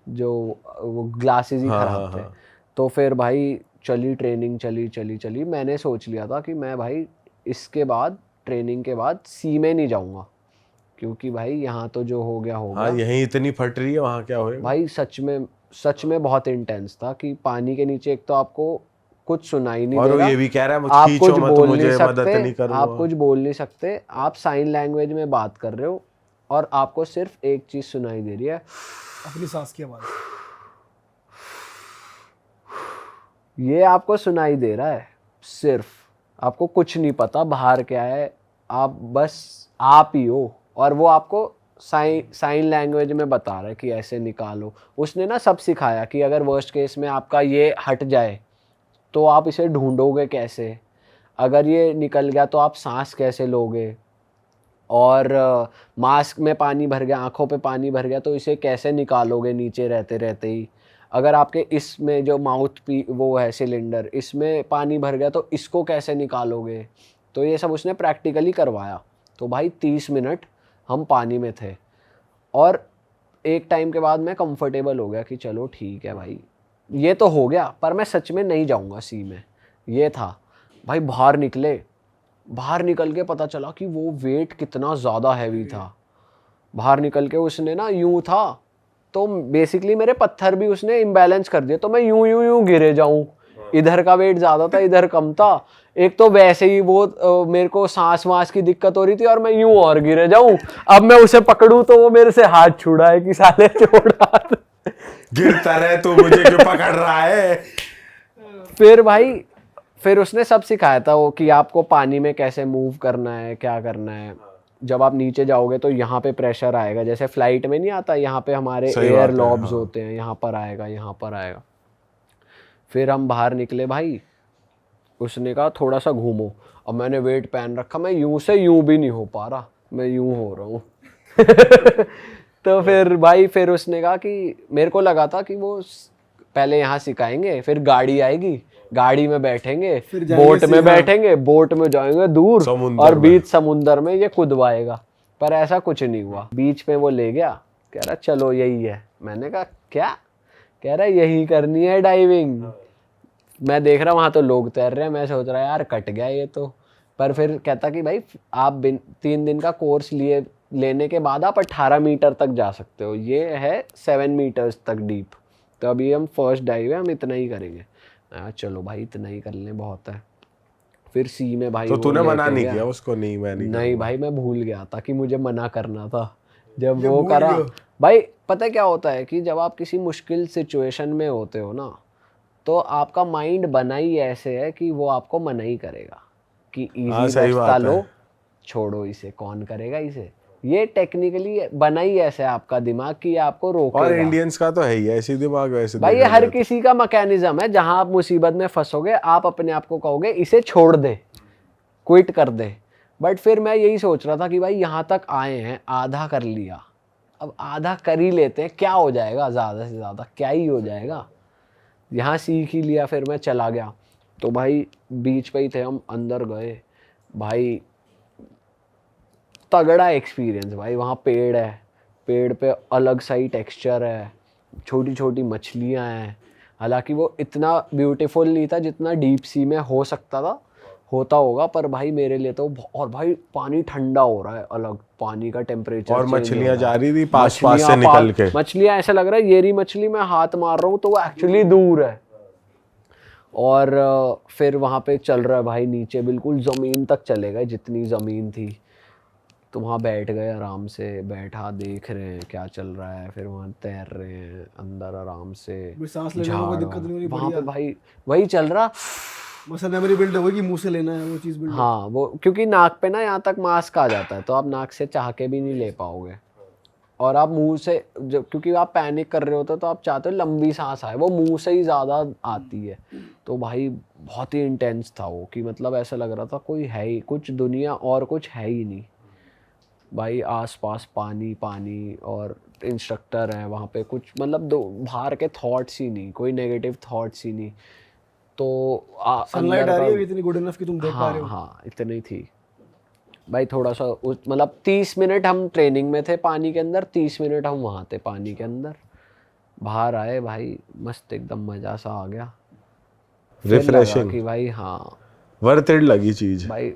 जो वो ग्लासेस ही हाँ, ख़राब हाँ, थे। हाँ। तो फिर भाई चली ट्रेनिंग, चली, मैंने सोच लिया था कि मैं भाई इसके बाद, ट्रेनिंग के बाद सी में नहीं जाऊँगा, क्योंकि भाई यहाँ तो जो हो गया हो हाँ, गया। यहीं इतनी फट रही है, वहाँ क्या होएगा? भाई सच में बहुत इंटेंस था कि पानी के नीचे एक तो आपको कुछ सुनाई नहीं और दे वो रहा, ये भी कह रहा है मुझ आप खींचो कुछ मत, बोल नहीं मुझे मदद सकते, नहीं आप करूँगा। कुछ बोल नहीं सकते, आप साइन लैंग्वेज में बात कर रहे हो और आपको सिर्फ एक चीज़ सुनाई दे रही है, अपनी सांस की आवाज़। ये आपको सुनाई दे रहा है सिर्फ, आपको कुछ नहीं पता बाहर क्या है, आप बस आप ही हो, और वो आपको साइन लैंग्वेज में बता रहा है कि ऐसे निकालो। उसने ना सब सिखाया कि अगर वर्स्ट केस में आपका ये हट जाए तो आप इसे ढूंढोगे कैसे, अगर ये निकल गया तो आप सांस कैसे लोगे, और मास्क में पानी भर गया, आंखों पे पानी भर गया तो इसे कैसे निकालोगे नीचे रहते रहते ही, अगर आपके इसमें जो माउथ पी वो है सिलेंडर, इसमें पानी भर गया तो इसको कैसे निकालोगे। तो ये सब उसने प्रैक्टिकली करवाया। तो भाई 30 मिनट हम पानी में थे, और एक टाइम के बाद मैं कंफर्टेबल हो गया कि चलो ठीक है भाई, ये तो हो गया, पर मैं सच में नहीं जाऊंगा सी में, ये था। भाई बाहर निकल के पता चला कि वो वेट कितना ज़्यादा हैवी था। बाहर निकल के उसने ना यूं था, तो बेसिकली मेरे पत्थर भी उसने इम्बैलेंस कर दिए, तो मैं यूं गिरे जाऊं, इधर का वेट ज़्यादा था इधर कम था, एक तो वैसे ही वो मेरे को सांस वास की दिक्कत हो रही थी, और मैं यूं और गिरे जाऊं, अब मैं उसे पकड़ूं तो वो मेरे से हाथ छुड़ा है कि साले छोड़ हाथ। गिरता रहे तो मुझे क्यों पकड़ रहा है? फिर भाई फिर उसने सब सिखाया था वो कि आपको पानी में कैसे मूव करना है, क्या करना है। जब आप नीचे जाओगे तो यहाँ पे प्रेशर आएगा, जैसे फ्लाइट में नहीं आता, यहाँ पे हमारे सही एयर बात है, लॉब्स हाँ। होते हैं, यहाँ पर आएगा, यहाँ पर आएगा। फिर हम बाहर निकले भाई, उसने कहा थोड़ा सा घूमो, अब मैंने वेट पहन रखा, मैं यूं से यूं भी नहीं हो पा रहा, मैं यूं हो रहा हूँ। तो फिर भाई फिर उसने कहा कि मेरे को लगा था कि वो पहले यहाँ सिखाएंगे, फिर गाड़ी आएगी, गाड़ी में बैठेंगे, फिर जाएंगे बोट में सीधा। बैठेंगे, बोट में जाएंगे दूर, समुंदर और में। बीच समुंदर में ये कुदवाएगा। पर ऐसा कुछ नहीं हुआ, बीच में वो ले गया, कह रहा चलो यही है। मैंने कहा क्या? कह रहा यही करनी है डाइविंग। मैं देख रहा वहाँ तो लोग तैर रहे हैं, मैं सोच रहा यार कट गया ये तो। पर फिर कहता कि भाई आप 3 दिन का कोर्स लेने के बाद आप 18 मीटर तक जा सकते हो, ये है 7 मीटर्स तक डीप। तो अभी हम फर्स्ट डाइव है, हम इतना ही करेंगे। चलो भाई इतना ही कर लें, बहुत है। फिर सी में भाई तो वो तूने मना लेके नहीं गया। किया उसको? नहीं, मैं नहीं नहीं करूँगा। भाई मैं भूल गया था कि मुझे मना करना था। जब ये वो भूल करा गए हो। भाई, पता है क्या होता है कि जब आप किसी मुश्किल सिचुएशन में होते हो ना, तो आपका माइंड बना ही ऐसे है कि वो आपको मना ही करेगा कि हाँ, इजी सही रास्ता बात है। लो, छोड़ो इसे, कौन करेगा इसे। ये टेक्निकली बना ही ऐसे है आपका दिमाग कि ये आपको और रोकेगा। इंडियंस का तो है ही ऐसी दिमाग, वैसे भाई ये देखा हर जाए तो। किसी का मैकेनिज्म है, जहां आप मुसीबत में फंसोगे आप अपने आप को कहोगे इसे छोड़ दे, क्विट कर दे। बट फिर मैं यही सोच रहा था कि भाई यहाँ तक आए हैं, आधा कर लिया, अब आधा कर ही लेते हैं, क्या हो जाएगा, ज़्यादा से ज़्यादा क्या ही हो जाएगा। यहाँ सीख ही लिया, फिर मैं चला गया। तो भाई बीच पे ही थे हम, अंदर गए भाई, तगड़ा एक्सपीरियंस भाई। वहाँ पेड़ है, पेड़ पे अलग सा ही टेक्सचर है, छोटी छोटी मछलियाँ हैं। हालांकि वो इतना ब्यूटीफुल नहीं था जितना डीप सी में हो सकता था, होता होगा, पर भाई मेरे लिए तो और भाई पानी ठंडा हो रहा है, अलग पानी का टेम्परेचर और चेंज हो मछलियाँ रहा जा है। रही थी पास से निकल के। मछलियाँ ऐसा लग रहा है ये रही मछली, मैं हाथ मार रहा हूँ तो वो एक्चुअली दूर है। और फिर वहाँ पे चल रहा है भाई, नीचे बिल्कुल ज़मीन तक चले गए जितनी ज़मीन थी। तो वहाँ बैठ गए आराम से, बैठा देख रहे हैं क्या चल रहा है, फिर वहाँ तैर रहे हैं अंदर आराम से। कोई सांस लेने में कोई झाड़ दिक्कत नहीं हो रही, वहाँ पे बढ़िया। भाई वही चल रहा। मसल मेमोरी बिल्ड होगी, मुंह से लेना है वो चीज़ बिल्ड। हाँ वो क्योंकि नाक पे ना यहाँ तक मास्क आ जाता है, तो आप नाक से चाह के भी नहीं ले पाओगे। और आप मुंह से क्योंकि आप पैनिक कर रहे होते हो तो आप चाहते हो लंबी सांस आए, वो मुंह से ही ज़्यादा आती है। तो भाई बहुत ही इंटेंस था वो, कि मतलब ऐसा लग रहा था कोई है ही कुछ, दुनिया और कुछ है ही नहीं भाई। आसपास पानी पानी, और इंस्ट्रक्टर है वहाँ पे, कुछ मतलब दो बाहर के थॉट्स ही नहीं, कोई नेगेटिव थॉट्स ही नहीं। तो सनलाइट अंदर आ रही का- है इतनी गुड इनफ कि तुम देख पा रहे हो? हाँ इतनी थी भाई। थोड़ा सा मतलब 30 मिनट हम ट्रेनिंग में थे पानी के अंदर, 30 मिनट हम वहाँ थे पानी के अंदर। बाहर आए भाई, मस्त एकदम मज़ा सा आ गया। फिर लगा रिफ्रेशिंग, कि भाई हाँ वर्थ इट लगी चीज। भाई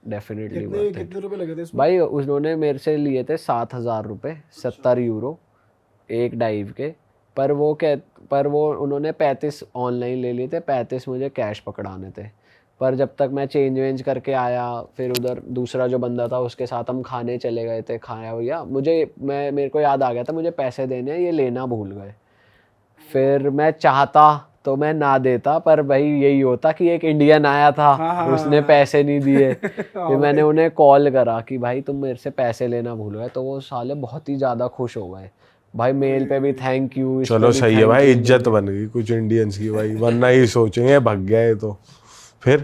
डेफिनेटली कितने रुपए लगे थे इसमें? भाई उन्होंने मेरे से लिए थे 7,000 रुपये, 70 यूरो एक डाइव के। पर वो उन्होंने 35 ऑनलाइन ले लिए थे, 35 मुझे कैश पकड़ाने थे। पर जब तक मैं चेंज वेंज करके आया, फिर उधर दूसरा जो बंदा था उसके साथ हम खाने चले गए थे, खाया भैया मेरे को याद आ गया था मुझे पैसे देने हैं, ये लेना भूल गए। फिर मैं चाहता तो मैं ना देता, पर भाई यही होता कि एक इंडियन आया था, उसने पैसे नहीं दिए। फिर मैंने उन्हें कॉल करा कि भाई तुम मेरे से पैसे लेना भूल गए, तो वो साले बहुत ही ज़्यादा खुश हो गए भाई। मेल पे भी थैंक यू। चलो सही है भाई, इज्जत बन गई कुछ इंडियंस की भाई, वरना ही सोचेंगे भाग गया ये तो। फिर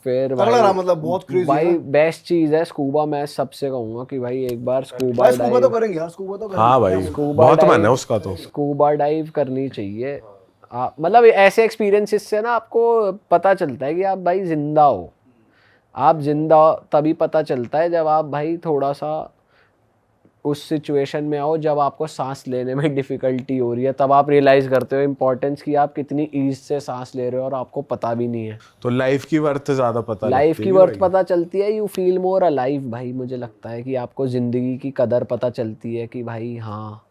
तगड़ा रहा, मतलब बहुत क्रेजी भाई है। बेस्ट चीज़ है स्कूबा। मैं सबसे कहूँगा कि भाई एक बार स्कूबा भाई स्कूबा तो करेंगे यार, स्कूबा तो करेंगे। हाँ भाई, स्कूबा बहुत मन है डाइव- उसका तो। स्कूबा डाइव करनी चाहिए। मतलब ऐसे एक्सपीरियंसेस से ना आपको पता चलता है कि आप भाई जिंदा हो। आप जिंदा तभी पता चलता है जब आप भाई थोड़ा सा उस सिचुएशन में आओ, जब आपको सांस लेने में डिफ़िकल्टी हो रही है, तब आप रियलाइज़ करते हो इम्पोर्टेंस कि आप कितनी ईज से सांस ले रहे हो और आपको पता भी नहीं है। तो लाइफ की वर्थ ज्यादा पता लाइफ लगती की है वर्थ भाई। पता चलती है, यू फील मोर अलाइव भाई। मुझे लगता है कि आपको ज़िंदगी की कदर पता चलती है कि भाई हाँ,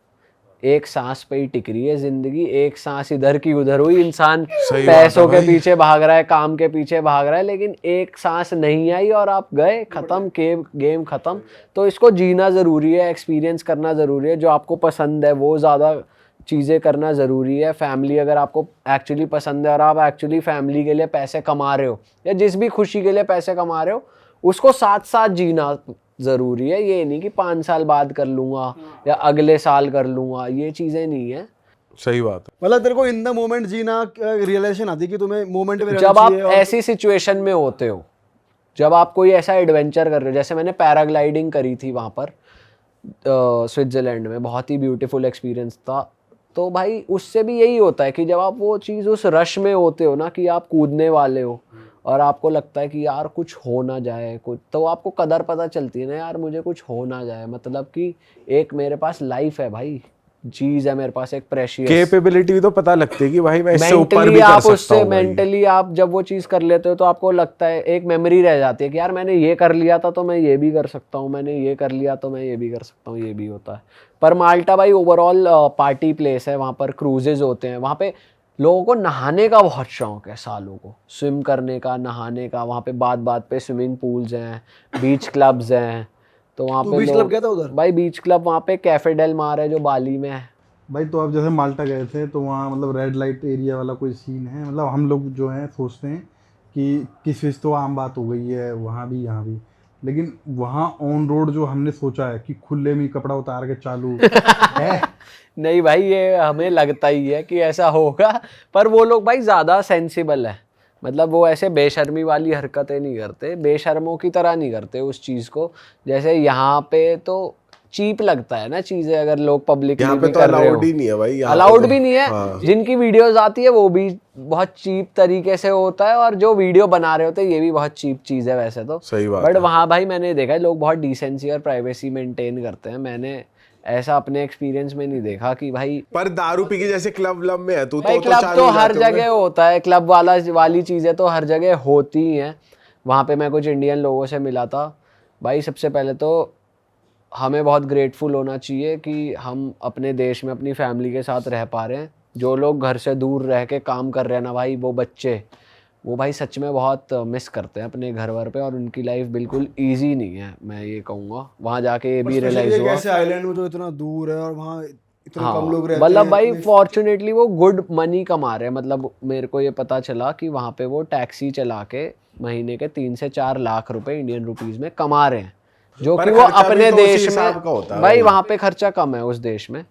एक सांस पे ही टिक रही है ज़िंदगी। एक सांस इधर की उधर हुई, इंसान सही बात है पैसों के भाई। पीछे भाग रहा है, काम के पीछे भाग रहा है, लेकिन एक सांस नहीं आई और आप गए, ख़त्म, गेम ख़त्म। तो इसको जीना ज़रूरी है, एक्सपीरियंस करना ज़रूरी है। जो आपको पसंद है वो ज़्यादा चीज़ें करना ज़रूरी है। फैमिली अगर आपको एक्चुअली पसंद है और आप एक्चुअली फैमिली के लिए पैसे कमा रहे हो, या जिस भी खुशी के लिए पैसे कमा रहे हो, उसको साथ साथ जीना ज़रूरी है। ये नहीं कि 5 साल बाद कर लूँगा या अगले साल कर लूँगा, ये चीज़ें नहीं है। सही बात है। मतलब तेरे को इन द मोमेंट जीना रियलाइजेशन आती है कि तुम्हें मोमेंट में रहना जब आप चाहिए और ऐसी सिचुएशन में होते हो, जब आप कोई ऐसा एडवेंचर कर रहे हो, जैसे मैंने पैराग्लाइडिंग करी थी वहाँ पर स्विट्ज़रलैंड में, बहुत ही ब्यूटीफुल एक्सपीरियंस था। तो भाई उससे भी यही होता है कि जब आप वो चीज़ उस रश में होते हो ना, कि आप कूदने वाले हो और आपको लगता है कि यार कुछ हो ना जाए कुछ, तो आपको कदर पता चलती है ना यार, मुझे कुछ हो ना जाए। मतलब कि एक मेरे पास लाइफ है भाई, चीज़ है मेरे पास एक प्रेशियस। कैपेबिलिटी भी तो पता लगती है कि भाई मैं इससे ऊपर मेंटली भी कर आप सकता उससे हूँ भाई। मेंटली आप जब वो चीज़ कर लेते हो तो आपको लगता है, एक मेमोरी रह जाती है कि यार मैंने ये कर लिया था तो मैं ये भी कर सकता हूँ, मैंने ये कर लिया तो मैं ये भी कर सकता हूँ, ये भी होता है। पर माल्टा भाई ओवरऑल पार्टी प्लेस है, वहाँ पर क्रूजेज होते हैं, वहाँ पे लोगों को नहाने का बहुत शौक है, सालों को स्विम करने का, नहाने का। वहाँ पे बात बात पे स्विमिंग पूल्स हैं, बीच क्लब्स हैं। तो वहाँ तू पे बीच क्लब गया था उधर? भाई बीच क्लब वहाँ पे कैफे डेल मार है जो बाली में है। भाई तो आप जैसे माल्टा गए थे तो वहाँ मतलब रेड लाइट एरिया वाला कोई सीन है? मतलब हम लोग जो हैं सोचते हैं कि किस तो आम बात हो गई है वहाँ भी यहाँ भी, लेकिन वहाँ ऑन रोड जो हमने सोचा है कि खुले में कपड़ा उतार के चालू है। नहीं भाई, ये हमें लगता ही है कि ऐसा होगा, पर वो लोग भाई ज़्यादा सेंसिबल है। मतलब वो ऐसे बेशर्मी वाली हरकतें नहीं करते, बेशर्मों की तरह नहीं करते उस चीज़ को। जैसे यहाँ पे तो चीप लगता है ना चीज़ें, अगर लोग पब्लिकली यहाँ पे भी तो कर रहे अलाउड हो। ही नहीं है भाई, यहाँ पे अलाउड तो- भी नहीं है। हाँ। जिनकी वीडियोस आती है वो भी बहुत चीप तरीके से होता है, और जो वीडियो बना रहे होते हैं ये भी बहुत चीप चीज़ है वैसे तो। सही बात बट है। वहाँ भाई मैंने देखा है लोग बहुत डिसेंसी और प्राइवेसी मेंटेन करते हैं। मैंने ऐसा अपने एक्सपीरियंस में नहीं देखा कि भाई पर दारू पी के जैसे क्लब व्लब में है तू भाई तो क्लब चालू तो हो हर जाते होंगे। जगह होता है, क्लब वाली चीज़ें तो हर जगह होती ही हैं। वहाँ पे मैं कुछ इंडियन लोगों से मिला था भाई। सबसे पहले तो हमें बहुत ग्रेटफुल होना चाहिए कि हम अपने देश में अपनी फैमिली के साथ रह पा रहे हैं। जो लोग घर से दूर रह के काम कर रहे हैं ना भाई, वो बच्चे, वो भाई सच में बहुत मिस करते हैं अपने घर वर पे, और उनकी लाइफ बिल्कुल इजी नहीं है, मैं ये कहूँगा। वहाँ जाके ये भी रियलाइज़ हुआ। कैसे आइलैंड में तो इतना दूर है और वहाँ इतने कम लोग रहते मतलब हैं। भाई फॉर्चुनेटली वो गुड मनी कमा रहे हैं। मतलब मेरे को ये पता चला कि वहाँ पे वो टैक्सी चला के महीने के 3 से 4 लाख रुपए इंडियन रुपीस में कमा रहे हैं, जो पर कि वो खर्चा भी अपने तो उसी देश हिसाब का होता में है भाई भाई। वहाँ पे खर्चा कम है उस देश में।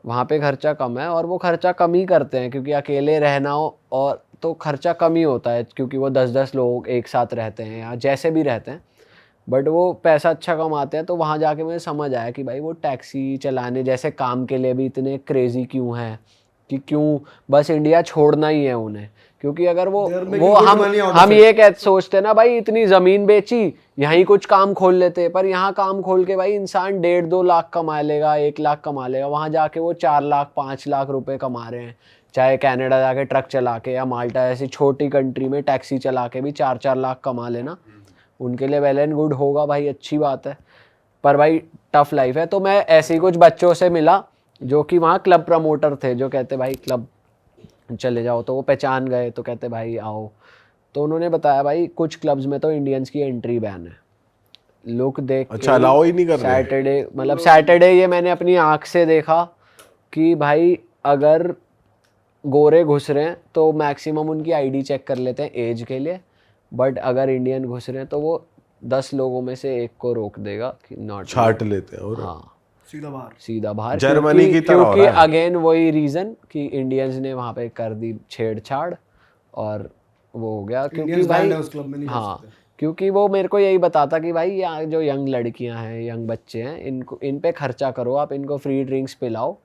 वहाँ पे खर्चा कम है और वो खर्चा कम ही करते हैं, क्योंकि अकेले रहना हो और तो खर्चा कम ही होता है, क्योंकि वो 10-10 लोग एक साथ रहते हैं या जैसे भी रहते हैं, बट वो पैसा अच्छा कमाते हैं। तो वहाँ जाके मुझे समझ आया कि भाई वो टैक्सी चलाने जैसे काम के लिए भी इतने क्रेजी क्यों हैं, कि क्यों बस इंडिया छोड़ना ही है उन्हें, क्योंकि अगर वो They are making वो good हम money out of हम it. ये कह सोचते ना भाई इतनी ज़मीन बेची यहीं कुछ काम खोल लेते, पर यहाँ काम खोल के भाई इंसान 1.5-2 लाख कमा लेगा, 1 लाख कमा लेगा, वहाँ जाके वो 4 लाख 5 लाख रुपए कमा रहे हैं, चाहे कनाडा जाके ट्रक चला के या माल्टा ऐसी छोटी कंट्री में टैक्सी चला के भी 4-4 लाख कमा लेना, उनके लिए वेल एंड गुड होगा भाई, अच्छी बात है। पर भाई टफ लाइफ है। तो मैं ऐसे ही कुछ बच्चों से मिला जो कि वहाँ क्लब प्रमोटर थे, जो कहते भाई क्लब चले जाओ, तो वो पहचान गए, तो कहते भाई आओ। तो उन्होंने बताया भाई कुछ क्लब्स में तो इंडियंस की एंट्री बैन है, लुक देख के अच्छा, अलाउ ही नहीं कर रहे। सैटरडे, मतलब सैटरडे ये मैंने अपनी आँख से देखा कि भाई अगर गोरे घुस रहे हैं तो मैक्सिमम उनकी आईडी चेक कर लेते हैं एज के लिए, बट अगर इंडियन घुस रहे हैं तो वो 10 लोगों में से एक को रोक देगा कि नॉट, छाट लेते हैं। और हाँ सीधा बाहर। सीधा बाहर। जर्मनी की तरह हो क्योंकि रहा है। अगेन वही रीजन कि इंडियंस ने वहाँ पे कर दी छेड़छाड़ और वो हो गया, क्योंकि Indians भाई banned है उस क्लब में, नहीं जा हाँ, सकते। क्योंकि वो मेरे को यही बताता कि भाई यहाँ जो यंग लड़कियाँ हैं, यंग बच्चे हैं, इनको इन पे खर्चा करो आप, इनको फ्री ड्रिंक्स पिलाओ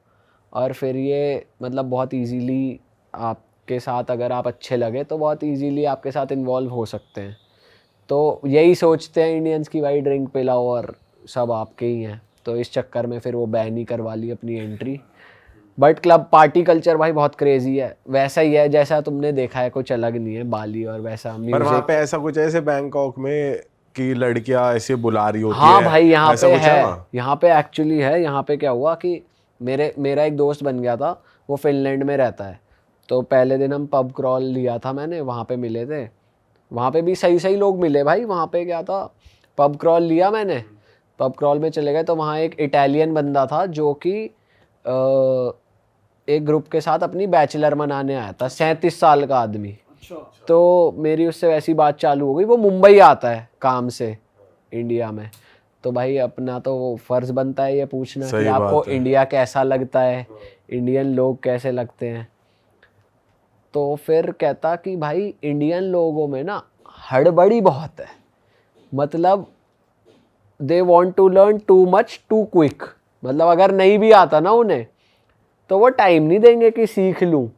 और फिर ये मतलब बहुत इजीली आपके साथ, अगर आप अच्छे लगे तो बहुत इजीली आपके साथ इन्वॉल्व हो सकते हैं। तो यही सोचते हैं इंडियंस की भाई ड्रिंक पिलाओ और सब आपके ही हैं, तो इस चक्कर में फिर वो बैन ही करवा ली अपनी entry. But club party culture भाई बहुत क्रेजी है, वैसा ही है जैसा तुमने देखा है, कुछ अलग नहीं है, बाली और वैसा पर वहाँ म्यूजिक। पे ऐसा कुछ ऐसे बैंकॉक में कि लड़कियां ऐसे बुला रही होती हाँ है, भाई यहाँ ऐसा पे कुछ है, वहाँ? यहाँ पे एक्चुअली है। यहाँ पे क्या हुआ कि मेरा एक दोस्त बन गया था, वो फिनलैंड में रहता है, तो पहले दिन हम पब क्रॉल लिया था मैंने, वहाँ पे मिले थे, वहाँ पे भी सही सही लोग मिले भाई। वहाँ पे क्या था, पब क्रॉल लिया मैंने, पब क्रॉल में चले गए तो वहाँ एक इटालियन बंदा था जो कि एक ग्रुप के साथ अपनी बैचलर मनाने आया था, 37 साल का आदमी। तो मेरी उससे वैसी बात चालू हो गई, वो मुंबई आता है काम से इंडिया में, तो भाई अपना तो वो फर्ज बनता है ये पूछना कि सही आपको बात है। इंडिया कैसा लगता है, इंडियन लोग कैसे लगते हैं। तो फिर कहता कि भाई इंडियन लोगों में ना हड़बड़ी बहुत है, मतलब they want to learn too much too quick, मतलब अगर नहीं भी आता ना उन्हें तो वो टाइम नहीं देंगे कि सीख लूँ,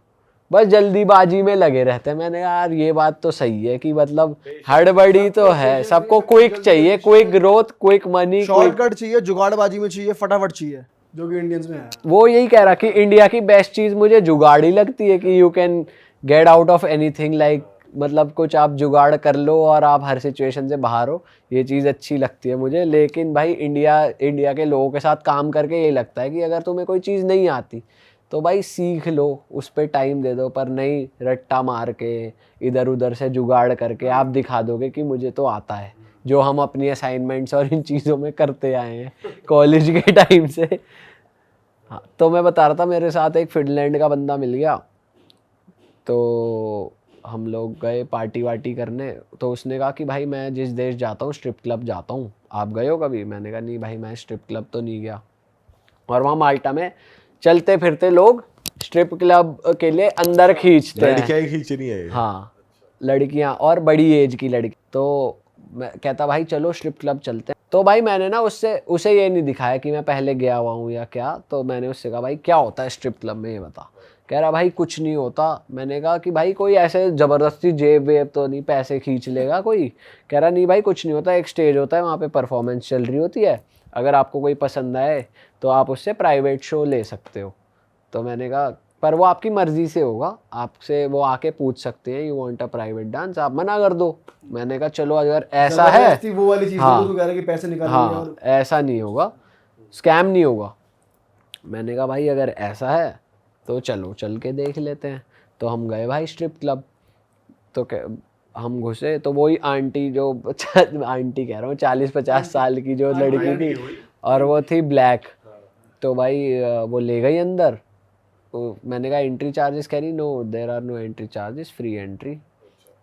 बस जल्दीबाजी में लगे रहते हैं। मैंने कहा यार ये बात तो सही है कि मतलब हड़बड़ी तो है, सबको क्विक चाहिए, quick growth, quick money, shortcut चाहिए, जुगाड़बाजी में चाहिए, फटाफट चाहिए, जो कि इंडियंस में है। वो यही कह रहा कि इंडिया की बेस्ट चीज़ मुझे जुगाड़ ही लगती है कि you can get out of anything, like मतलब कुछ आप जुगाड़ कर लो और आप हर सिचुएशन से बाहर हो, ये चीज़ अच्छी लगती है मुझे। लेकिन भाई इंडिया के लोगों के साथ काम करके यही लगता है कि अगर तुम्हें कोई चीज़ नहीं आती तो भाई सीख लो, उस पर टाइम दे दो, पर नहीं रट्टा मार के इधर उधर से जुगाड़ करके आप दिखा दोगे कि मुझे तो आता है, जो हम अपनी असाइनमेंट्स और इन चीज़ों में करते आए हैं कॉलेज के टाइम से। हाँ, तो मैं बता रहा था मेरे साथ एक फिनलैंड का बंदा मिल गया, तो हम लोग गए पार्टी वार्टी करने, तो उसने कहा कि भाई मैं जिस देश जाता हूँ स्ट्रिप क्लब जाता हूँ, आप गए हो कभी? मैंने कहा नहीं भाई मैं स्ट्रिप क्लब तो नहीं गया। और वहाँ माल्टा में चलते फिरते लोग स्ट्रिप क्लब के लिए अंदर खींचते हैं, लड़कियां ही खींच रही है। हाँ लड़कियां और बड़ी एज की लड़की। तो मैं कहता भाई चलो स्ट्रिप क्लब चलते हैं। तो भाई मैंने ना उसे ये नहीं दिखाया कि मैं पहले गया हुआ हूँ या क्या, तो मैंने उससे कहा भाई क्या होता है स्ट्रिप क्लब में, ये बता। कह रहा भाई कुछ नहीं होता। मैंने कहा कि भाई कोई ऐसे ज़बरदस्ती जेब वेब तो नहीं, पैसे खींच लेगा कोई? कह रहा नहीं भाई कुछ नहीं होता, एक स्टेज होता है वहाँ पे परफॉर्मेंस चल रही होती है, अगर आपको कोई पसंद आए तो आप उससे प्राइवेट शो ले सकते हो। तो मैंने कहा पर वो आपकी मर्ज़ी से होगा, आपसे वो आके पूछ सकते हैं you want a private dance, आप मना कर दो। मैंने कहा चलो अगर ऐसा है, जबरदस्ती वो वाली चीज़ हाँ, है, तो कह रहा है कि पैसे निकालेंगे हाँ और ऐसा नहीं होगा, स्कैम नहीं होगा। मैंने कहा भाई अगर ऐसा है तो चलो चल के देख लेते हैं। तो हम गए भाई स्ट्रिप क्लब, तो हम घुसे तो वही आंटी जो आंटी कह रहा हूँ 40-50 साल की जो लड़की थी, और वो थी ब्लैक। तो भाई वो ले गई अंदर। तो मैंने कहा एंट्री चार्जेस, कह रही no there are no entry charges, free entry.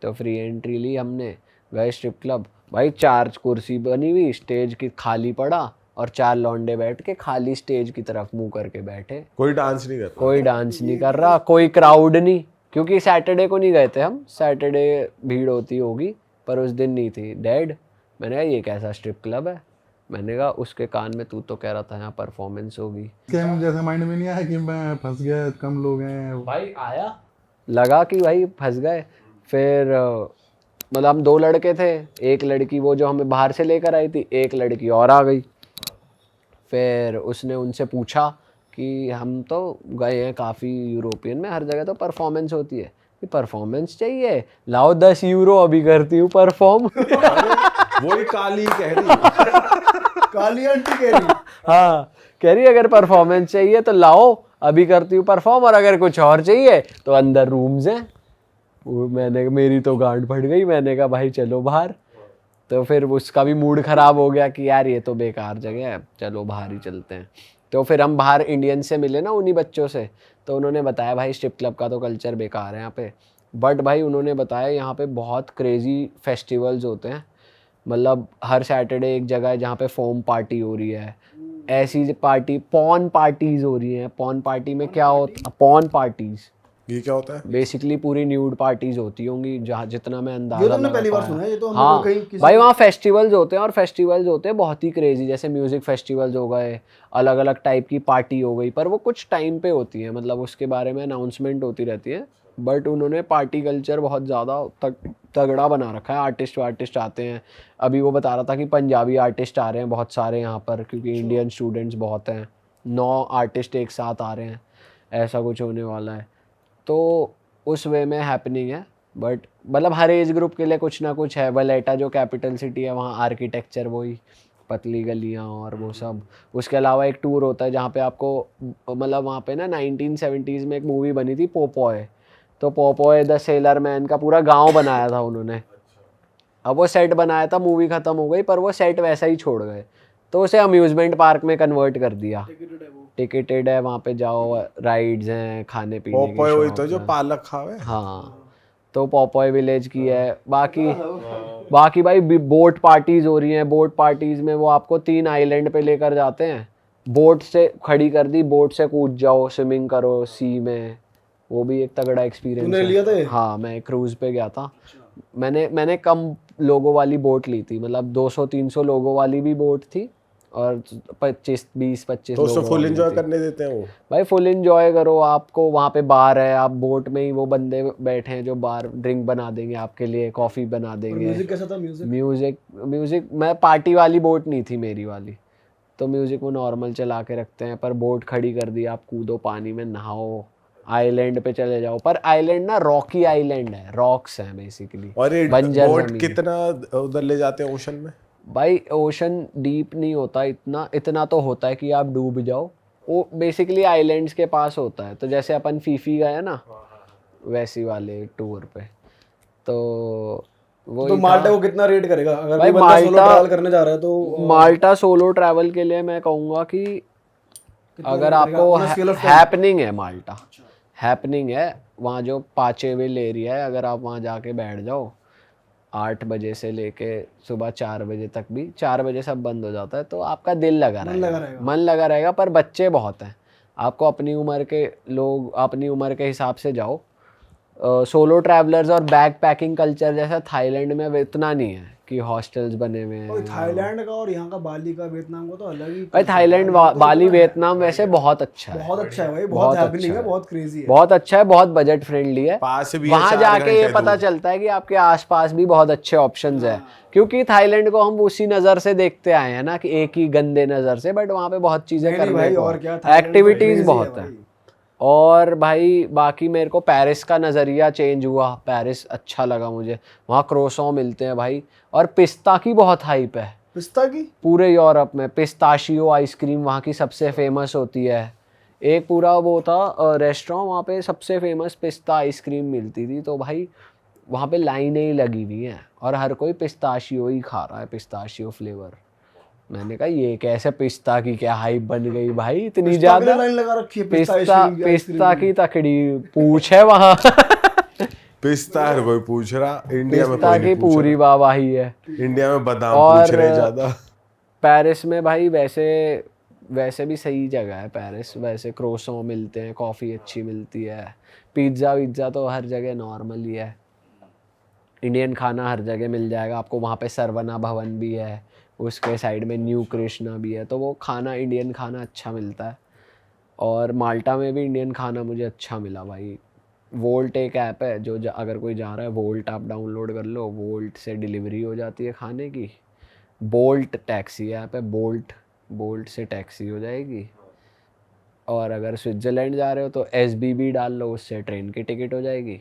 तो फ्री एंट्री ली हमने, गए स्ट्रिप क्लब। भाई 4 कुर्सी बनी हुई, स्टेज की खाली पड़ा और 4 लौंडे बैठ के खाली स्टेज की तरफ मुंह करके बैठे। कोई डांस नहीं कर रहा। कोई डांस नहीं कर रहा, कोई क्राउड नहीं, क्योंकि सैटरडे को नहीं गए थे हम, सैटरडे भीड़ होती होगी पर उस दिन नहीं थी, डेड। मैंने कहा ये कैसा स्ट्रिप क्लब है? मैंने कहा उसके कान में तू तो कह रहा था यहाँ परफॉर्मेंस होगी। स्कैम जैसे माइंड में नहीं आया कि मैं फंस गया, कम लोग हैं? भाई आया, लगा कि भाई फंस गए। फिर मतलब हम 2 लड़के थे, एक लड़की वो जो हमें बाहर से लेकर आई थी, एक लड़की और आ गई। फिर उसने उनसे पूछा कि हम तो गए हैं काफ़ी यूरोपियन में, हर जगह तो परफॉर्मेंस होती है, कि परफॉर्मेंस चाहिए, लाओ 10 यूरो अभी करती हूँ परफॉर्म। वही काली कह रही। काली आंटी कह रही। हाँ, कह रही अगर परफॉर्मेंस चाहिए तो लाओ अभी करती हूँ परफॉर्म, और अगर कुछ और चाहिए तो अंदर रूम्स हैं। मैंने, मेरी तो गांड फट गई, मैंने कहा भाई चलो बाहर। तो फिर उसका भी मूड ख़राब हो गया कि यार ये तो बेकार जगह है, चलो बाहर ही चलते हैं। तो फिर हम बाहर इंडियन से मिले ना, उन्हीं बच्चों से, तो उन्होंने बताया भाई स्ट्रिप क्लब का तो कल्चर बेकार है यहाँ पे, बट भाई उन्होंने बताया यहाँ पे बहुत क्रेजी फेस्टिवल्स होते हैं। मतलब हर सैटरडे एक जगह है जहाँ पे फोम पार्टी हो रही है, ऐसी पार्टी, पॉन पार्टीज हो रही हैं। पॉन पार्टी में क्या होता, पॉन पार्टीज ये क्या होता है? बेसिकली पूरी न्यूड पार्टीज होती होंगी, जहाँ जितना मैं ये अंदाजा तो हमने लगा पहली बार पाया। सुना है, ये तो हम हाँ लोग कहीं किसी भाई, वहाँ फेस्टिवल्स होते हैं, और फेस्टिवल्स होते हैं बहुत ही क्रेजी, जैसे म्यूजिक फेस्टिवल्स हो गए, अलग अलग टाइप की पार्टी हो गई, पर वो कुछ टाइम पे होती है, मतलब उसके बारे में अनाउंसमेंट होती रहती है। बट उन्होंने पार्टी कल्चर बहुत ज़्यादा तगड़ा बना रखा है। आर्टिस्ट आते हैं, अभी वो बता रहा था कि पंजाबी आर्टिस्ट आ रहे हैं बहुत सारे यहाँ पर, क्योंकि इंडियन स्टूडेंट्स बहुत हैं, 9 आर्टिस्ट एक साथ आ रहे हैं, ऐसा कुछ होने वाला है। तो उस वे में हैपनिंग है, बट मतलब हर एज ग्रुप के लिए कुछ ना कुछ है। वलेटा जो कैपिटल सिटी है, वहाँ आर्किटेक्चर वही पतली गलियाँ और वो सब। उसके अलावा एक टूर होता है जहाँ पे आपको, मतलब वहाँ पे ना 1970s में एक मूवी बनी थी पोपॉय, तो पोपॉय द सेलर मैन का पूरा गांव बनाया था उन्होंने। अब वो सेट बनाया था, मूवी ख़त्म हो गई, पर वो सेट वैसा ही छोड़ गए, तो उसे अम्यूज़मेंट पार्क में कन्वर्ट कर दिया। टिकटेड है, वहाँ पे जाओ, राइड्स हैं, खाने पीने की पोपॉय वही तो शॉप्स जो हैं। पालक खावे। हाँ, तो पॉपॉय विलेज की है। बाकी भाई बोट पार्टीज हो रही हैं। बोट पार्टीज में वो आपको 3 आइलैंड पे लेकर जाते हैं, बोट से खड़ी कर दी, बोट से कूद जाओ, स्विमिंग करो सी में, वो भी एक तगड़ा एक्सपीरियंस तूने लिया था ये? हाँ, मैं क्रूज़ पे गया था। मैंने कम लोगों वाली बोट ली थी, मतलब 200-300 लोगों वाली भी बोट थी, और 20-25 तो उसको लोगों फुल वाली एंजॉय थी। करने देते हैं वो? भाई फुल एंजॉय करो, आपको वहाँ पे बार है, आप बोट में ही, वो बंदे बैठे हैं जो बार ड्रिंक बना देंगे आपके लिए, कॉफ़ी बना और देंगे। म्यूजिक कैसा था? म्यूजिक म्यूज़िक मैं पार्टी वाली बोट नहीं थी मेरी वाली, तो म्यूज़िक वो नॉर्मल चला के रखते हैं, पर बोट खड़ी कर दी, आप कूदो पानी में, नहाओ, आइलैंड पे चले जाओ। पर आइलैंड ना रॉकी आइलैंड है, रॉक्स हैं बेसिकली, और ये बंजर बोट ज़मीन। कितना उधर ले जाते हैं ओशन में? भाई ओशन डीप नहीं होता इतना तो होता है कि आप डूब जाओ। वो बेसिकली आइलैंड्स के पास होता है, तो जैसे अपन फीफी गए ना वैसी वाले टूर पे, तो वो तो माल्टा को कितना रेट करेगा अगर भाई कोई बंदा सोलो माल्टा- ट्रैवल करने जा रहा है तो? माल्टा सोलो ट्रैवल के लिए मैं कहूँगा कि अगर आपको हैपनिंग है, माल्टा हैपनिंग है, वहाँ जो पाचेविल एरिया है, अगर आप वहाँ जाके बैठ जाओ 8 बजे से लेके सुबह 4 बजे तक, भी 4 बजे सब बंद हो जाता है, तो आपका दिल लगा रहेगा, मन लगा रहेगा। पर बच्चे बहुत हैं, आपको अपनी उम्र के लोग, अपनी उम्र के हिसाब से जाओ। सोलो ट्रैवलर्स और बैक पैकिंग कल्चर जैसा थाईलैंड में अब इतना नहीं है कि हॉस्टल्स बने हुए हैं। थाईलैंड का और यहाँ का बाली का, वियतनाम का तो अलग ही। भाई थाईलैंड, बाली, वियतनाम वैसे बहुत अच्छा है, बहुत अच्छा है भाई, बहुत हैपनिंग है, बहुत क्रेजी है, बहुत अच्छा है, बहुत बजट फ्रेंडली है। पास भी है, वहाँ 4 जाके ये घंटे पता दूर। चलता है कि आपके आसपास भी बहुत अच्छे ऑप्शंस हैं, क्योंकि थाईलैंड को हम उसी नज़र से देखते आए हैं ना, कि एक ही गंदे नज़र से, बट वहाँ पे बहुत चीज़ें नहीं करने भाई, को और है, क्या, थाईलैंड तो एक्टिविटीज़ crazy बहुत है हैं। भाई। और भाई बाकी मेरे को पेरिस का नज़रिया चेंज हुआ, पेरिस अच्छा लगा मुझे, वहाँ क्रोसॉ मिलते हैं भाई, और पिस्ता की बहुत हाइप है पिस्ता की? पूरे यूरोप में। पिस्ताशियो आइसक्रीम वहाँ की सबसे फेमस होती है, एक पूरा वो था रेस्टोरेंट, वहाँ पे सबसे फेमस पिस्ता आइसक्रीम मिलती थी, तो भाई वहाँ पे लाइनें ही लगी हुई हैं, और हर कोई पिस्ताशियो ही खा रहा है, पिस्ताशियो फ्लेवर। मैंने कहा ये कैसे, पिस्ता की क्या हाइप बन गई भाई इतनी पिस्ता के ज़्यादा। लिए लाइन लगा रखी है, पिस्ता की तकड़ी पूछ है वहाँ। पिस्ता हर कोई पूछ रहा, इंडिया में पिस्ता कोई की नहीं पूछ पूरी वाहवाही है। रहा। इंडिया में बादाम और पूछ रहे ज्यादा। पेरिस में भाई वैसे भी सही जगह है पेरिस, वैसे क्रोसो मिलते हैं, कॉफ़ी अच्छी मिलती है, पिज़्ज़ा विज़्ज़ा तो हर जगह नॉर्मल ही है। इंडियन खाना हर जगह मिल जाएगा आपको। वहाँ पे सरवना भवन भी है, उसके साइड में न्यू कृष्णा भी है, तो वो खाना इंडियन खाना अच्छा मिलता है। और माल्टा में भी इंडियन खाना मुझे अच्छा मिला भाई। वोल्ट एक ऐप है जो अगर कोई जा रहा है, वोल्ट आप डाउनलोड कर लो, वोल्ट से डिलीवरी हो जाती है खाने की। बोल्ट टैक्सी ऐप है, बोल्ट से टैक्सी हो जाएगी। और अगर स्विट्ज़रलैंड जा रहे हो तो SBB डाल लो, उससे ट्रेन की टिकट हो जाएगी।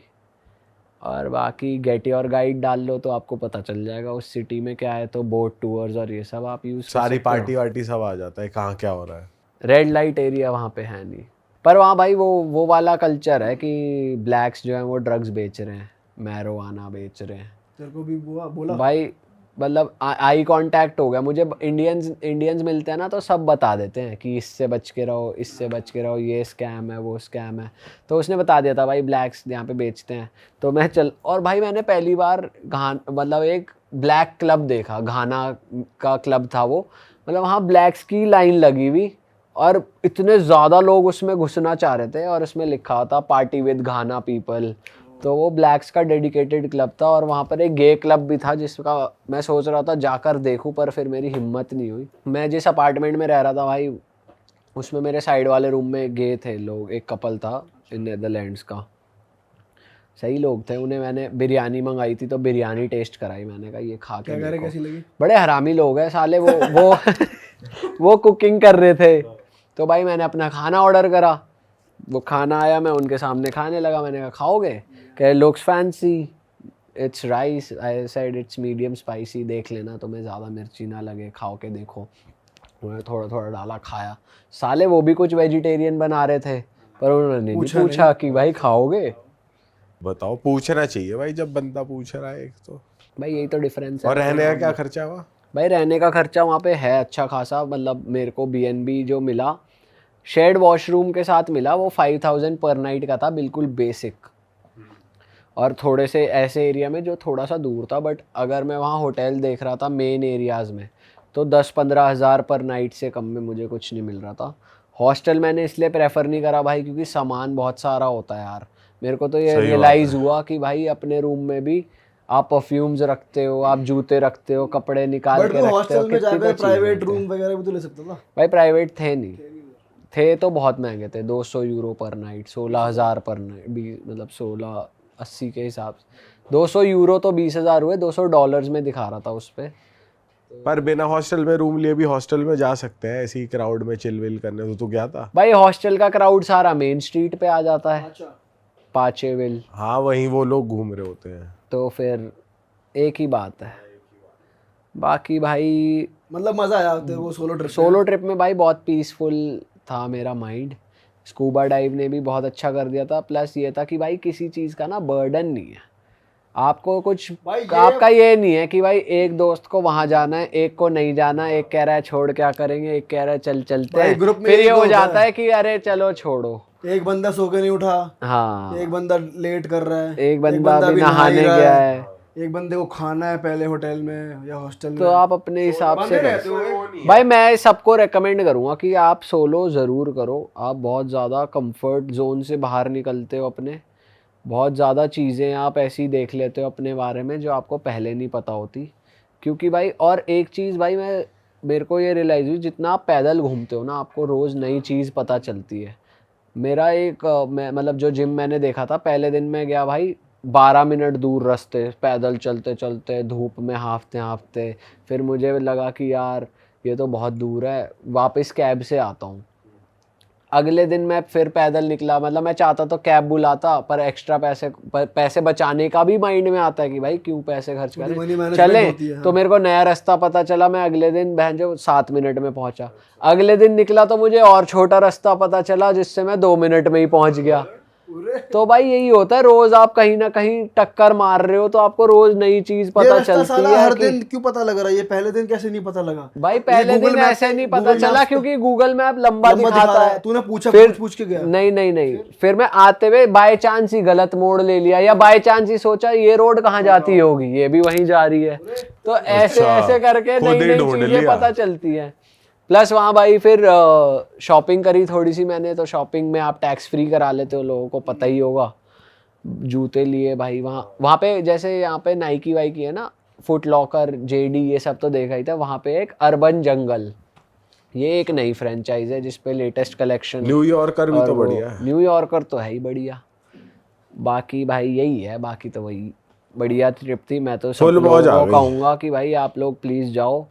और बाकी गेट योर गाइड डाल लो तो आपको पता चल जाएगा उस सिटी में क्या है, तो बोट टूर्स और ये सब आप यूज़ कर सारी सकते हो। पार्टी वार्टी सब आ जाता है कहाँ क्या हो रहा है। रेड लाइट एरिया वहाँ पे है नहीं, पर वहाँ भाई वो वाला कल्चर है कि ब्लैक्स जो हैं वो ड्रग्स बेच रहे हैं, मैरोआना बेच रहे हैं। तेरे को भी बोला भाई मतलब आई कांटेक्ट हो गया मुझे। इंडियंस मिलते हैं ना तो सब बता देते हैं कि इससे बच के रहो, इससे बच के रहो, ये स्कैम है, वो स्कैम है। तो उसने बता दिया था भाई ब्लैक्स यहाँ पे बेचते हैं। तो मैं और भाई मैंने पहली बार मतलब एक ब्लैक क्लब देखा, घाना का क्लब था वो। मतलब वहाँ ब्लैक्स की लाइन लगी हुई और इतने ज़्यादा लोग उसमें घुसना चाह रहे थे, और उसमें लिखा था पार्टी विद घाना पीपल। तो वो ब्लैक्स का डेडिकेटेड क्लब था। और वहाँ पर एक गे क्लब भी था जिसका मैं सोच रहा था जाकर देखूं, पर फिर मेरी हिम्मत नहीं हुई। मैं जिस अपार्टमेंट में रह रहा था भाई, उसमें मेरे साइड वाले रूम में गे थे लोग, एक कपल था इन नेदरलैंड्स का, सही लोग थे। उन्हें मैंने बिरयानी मंगाई थी तो बिरयानी टेस्ट कराई, मैंने कहा ये खा के देखो। कैसी लगी? बड़े हरामी लोग हैं साले वो वो कुकिंग कर रहे थे। तो भाई मैंने अपना खाना ऑर्डर करा, वो खाना आया, मैं उनके सामने खाने लगा। मैंने कहा खाओगे? कह looks fancy, it's rice. I said it's medium spicy, देख लेना तुम्हें ज़्यादा मिर्ची ना लगे, खाओ के देखो। उन्होंने थोड़ा थोड़ा डाला, खाया। साले वो भी कुछ वेजिटेरियन बना रहे थे, पर उन्होंने नहीं पूछा कि भाई खाओगे। बताओ, पूछना चाहिए भाई जब बंदा पूछ रहा है एक तो। भाई यही तो डिफरेंस है। और रहने का क्या खर्चा हुआ? भाई रहने का खर्चा वहाँ पे है अच्छा खासा। मतलब मेरे को BNB जो मिला, शेयर्ड वॉशरूम के साथ मिला, वो 5000 पर नाइट का था, बिल्कुल बेसिक। और थोड़े से ऐसे एरिया में जो थोड़ा सा दूर था, बट अगर मैं वहाँ होटल देख रहा था मेन एरियाज़ में तो 10-15 हज़ार पर नाइट से कम में मुझे कुछ नहीं मिल रहा था। हॉस्टल मैंने इसलिए प्रेफर नहीं करा भाई क्योंकि सामान बहुत सारा होता है यार। मेरे को तो ये रियलाइज़ हुआ कि भाई अपने रूम में भी आप परफ्यूम्स रखते हो, आप जूते रखते हो, कपड़े निकाल के रखते हो। हॉस्टल में जाकर प्राइवेट रूम वगैरह भी तो ले सकता था भाई। प्राइवेट थे नहीं, थे तो बहुत महंगे थे, 200 यूरो पर नाइट, 16,000 पर नाइट, मतलब 1680 के हिसाब से 200 यूरो तो 20,000 हुए, $200 में दिखा रहा था उस पर। पर बिना हॉस्टल में रूम लिए भी हॉस्टल में जा सकते हैं ऐसी क्राउड में चिल विल करने। तो तू गया था? भाई हॉस्टल का क्राउड सारा मेन स्ट्रीट पे आ जाता है, पाचेविल। हाँ, वहीं वो लोग घूम रहे होते हैं। तो फिर एक ही बात है। बाकी भाई मतलब मजा आया वो सोलो ट्रिप में भाई बहुत पीसफुल था मेरा माइंड। स्कूबा डाइव ने भी बहुत अच्छा कर दिया था। प्लस ये था कि भाई किसी चीज़ का ना बर्डन नहीं है आपको कुछ। आपका ये नहीं है कि भाई एक दोस्त को वहां जाना है, एक को नहीं जाना, एक कह रहा है छोड़ क्या करेंगे, एक कह रहा है चल चलते हैं। ग्रुप में फिर ये हो जाता है कि अरे चलो छोड़ो, एक बंदा सो के नहीं उठा, हाँ, एक बंदा लेट कर रहा है, एक बंदा भी नहाने गया है, एक बंदे को खाना है पहले होटल में या हॉस्टल में। तो आप अपने हिसाब से भाई मैं सबको रेकमेंड करूंगा कि आप सोलो ज़रूर करो। आप बहुत ज़्यादा कंफर्ट जोन से बाहर निकलते हो अपने, बहुत ज़्यादा चीज़ें आप ऐसी देख लेते हो अपने बारे में जो आपको पहले नहीं पता होती। क्योंकि भाई और एक चीज़ भाई मेरे को ये रियलाइज़ हुई, जितना आप पैदल घूमते हो ना आपको रोज़ नई चीज़ पता चलती है। मेरा एक मतलब जो जिम मैंने देखा था, पहले दिन में गया भाई 12 मिनट दूर रास्ते पैदल चलते चलते धूप में हाँफते, फिर मुझे लगा कि यार ये तो बहुत दूर है, वापस कैब से आता हूँ। अगले दिन मैं फिर पैदल निकला। मतलब मैं चाहता तो कैब बुलाता, पर एक्स्ट्रा पैसे बचाने का भी माइंड में आता है कि भाई क्यों पैसे खर्च करें, चले। तो मेरे को नया रास्ता पता चला, मैं अगले दिन बहन जो 7 मिनट में पहुंचा। अगले दिन निकला तो मुझे और छोटा रास्ता पता चला जिससे मैं 2 मिनट में ही पहुंच गया। तो भाई यही होता है, रोज आप कहीं ना कहीं टक्कर मार रहे हो तो आपको रोज नई चीज पता चलती है। हर दिन क्यों पता लग रहा है? ये पहले दिन कैसे नहीं पता लगा भाई? पहले दिन ऐसे नहीं पता चला क्योंकि गूगल मैप लंबा दिखाता है। तूने पूछा, पूछ के गया? नहीं, फिर मैं आते हुए बाय चांस ही गलत मोड़ ले लिया, या बाय चांस ही सोचा ये रोड कहाँ जाती होगी, ये भी वहीं जा रही है। तो ऐसे करके नई नई चीजें पता चलती है। प्लस वहाँ भाई फिर शॉपिंग करी थोड़ी सी मैंने। तो शॉपिंग में आप टैक्स फ्री करा लेते हो, लोगों को पता ही होगा। जूते लिए भाई, वहाँ पे जैसे यहाँ पे नाइकी वाइकी है ना, फुट लॉकर, जेडी, ये सब तो देखा ही था। वहाँ पे एक अर्बन जंगल, ये एक नई फ्रेंचाइज है जिसपे लेटेस्ट कलेक्शन। न्यूयॉर्कर भी तो बढ़िया है। न्यूयॉर्कर तो है ही बढ़िया। बाकी भाई यही है, बाकी तो वही बढ़िया ट्रिप थी। मैं तो सब लोगों को कहूँगा कि भाई आप लोग प्लीज़ जाओ,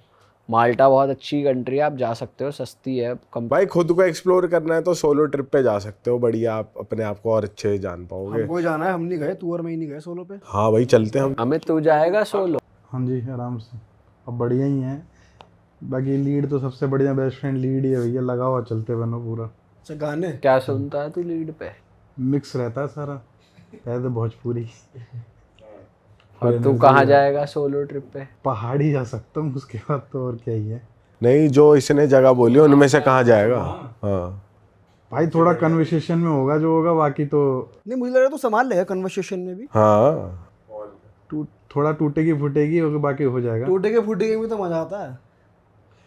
माल्टा बहुत अच्छी कंट्री है, आप जा सकते हो, सस्ती है। भाई खुद को एक्सप्लोर करना है तो सोलो ट्रिप पे जा सकते हो, बढ़िया, आप अपने आप को और अच्छे जान पाओगे। हमको जाना है, हम नहीं गए, तू और मैं ही नहीं गए सोलो पे। हाँ भाई चलते हैं हम। अमित तू जाएगा सोलो? हाँ जी आराम से, अब बढ़िया ही है। बाकी लीड तो सबसे बढ़िया बेस्ट फ्रेंड लीड ही है भैया, लगा हुआ चलते बनो पूरा। अच्छा गाने क्या सुनता है तू लीड पे? मिक्स रहता है सारा, पहले तो भोजपुरी। और तू कहाँ जाएगा सोलो ट्रिप पे? पहाड़ी जा सकता हूँ, उसके बाद तो और क्या ही है। नहीं, जो इसने जगह बोली उनमें से कहाँ जाएगा? हाँ भाई थोड़ा कन्वर्सेशन में होगा जो होगा, बाकी तो नहीं, मुझे लग रहा है तू संभाल लेगा कन्वर्सेशन में भी। हाँ, थोड़ा टूटेगी फूटेगी और बाकी हो जाएगा। टूटेगे फूटेगे में तो मजा आता है।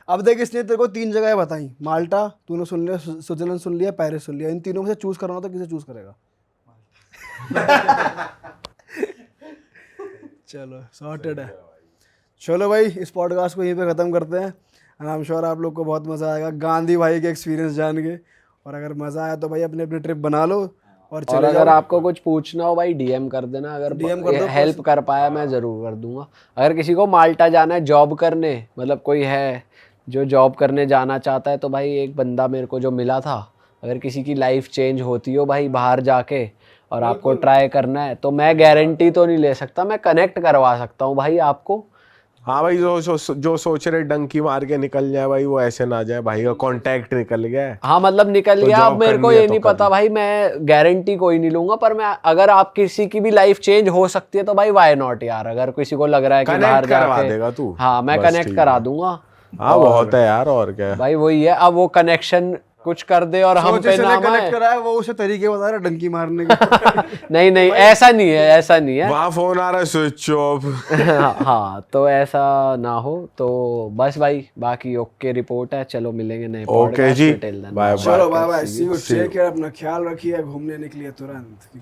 अब देख, इसने तेरे को 3 जगह बताई, माल्टा तूने सुन लिया, स्विट्जरलैंड सुन लिया, पेरिस सुन लिया। इन तीनों में से चूज करना हो तो किसे चूज करेगा? चलो सॉर्टेड है। चलो भाई, इस पॉडकास्ट को यहीं पे ख़त्म करते हैं। एंड आई एम श्योर आप लोग को बहुत मज़ा आएगा गांधी भाई के एक्सपीरियंस जान के। और अगर मज़ा आया तो भाई अपने अपने ट्रिप बना लो और चले अगर आपको कुछ पूछना हो भाई डीएम कर देना, अगर DM कर दो, हेल्प कर पाया मैं ज़रूर कर दूंगा। अगर किसी को माल्टा जाना है जॉब करने, मतलब कोई है जो जॉब करने जाना चाहता है, तो भाई एक बंदा मेरे को जो मिला था, अगर किसी की लाइफ चेंज होती हो भाई बाहर जाके और आपको ट्राई करना है, तो मैं गारंटी तो नहीं ले सकता, मैं कनेक्ट करवा सकता हूँ भाई आपको। हाँ भाई, जो सोच रहे डंकी मार के निकल जाए भाई, वो ऐसे ना जाए। भाई का कांटेक्ट निकल गया है। हाँ मतलब निकल तो गया। अब job मेरे को करनी है ये तो नहीं कर पता लो। भाई, मैं गारंटी कोई नहीं लूंगा, पर मैं अगर आप किसी की भी लाइफ चेंज हो सकती है तो भाई वाई नॉट यार। अगर किसी को लग रहा है कि Connect बाहर करवा जाके, देगा तू। हाँ मैं बस कनेक्ट ठीक करा है। दूंगा हाँ बहुत है यार, और क्या है। भाई। वही है, अब वो कनेक्शन कुछ कर दे और हम पे नाम कनेक्ट आए। करा है, वो उसे तरीके बता रहा है डंकी मारने के। नहीं नहीं, ऐसा नहीं है, ऐसा नहीं है। वहाँ फोन आ रहा है स्विच ऑफ। हाँ तो ऐसा ना हो तो बस भाई। बाकी ओके रिपोर्ट है। चलो मिलेंगे नए ओके जी, podcast में। Till then, बाय चलो bye bye, bye. See you, take care, अपना ख्याल रखिए, घूमने निकलिए तुरंत।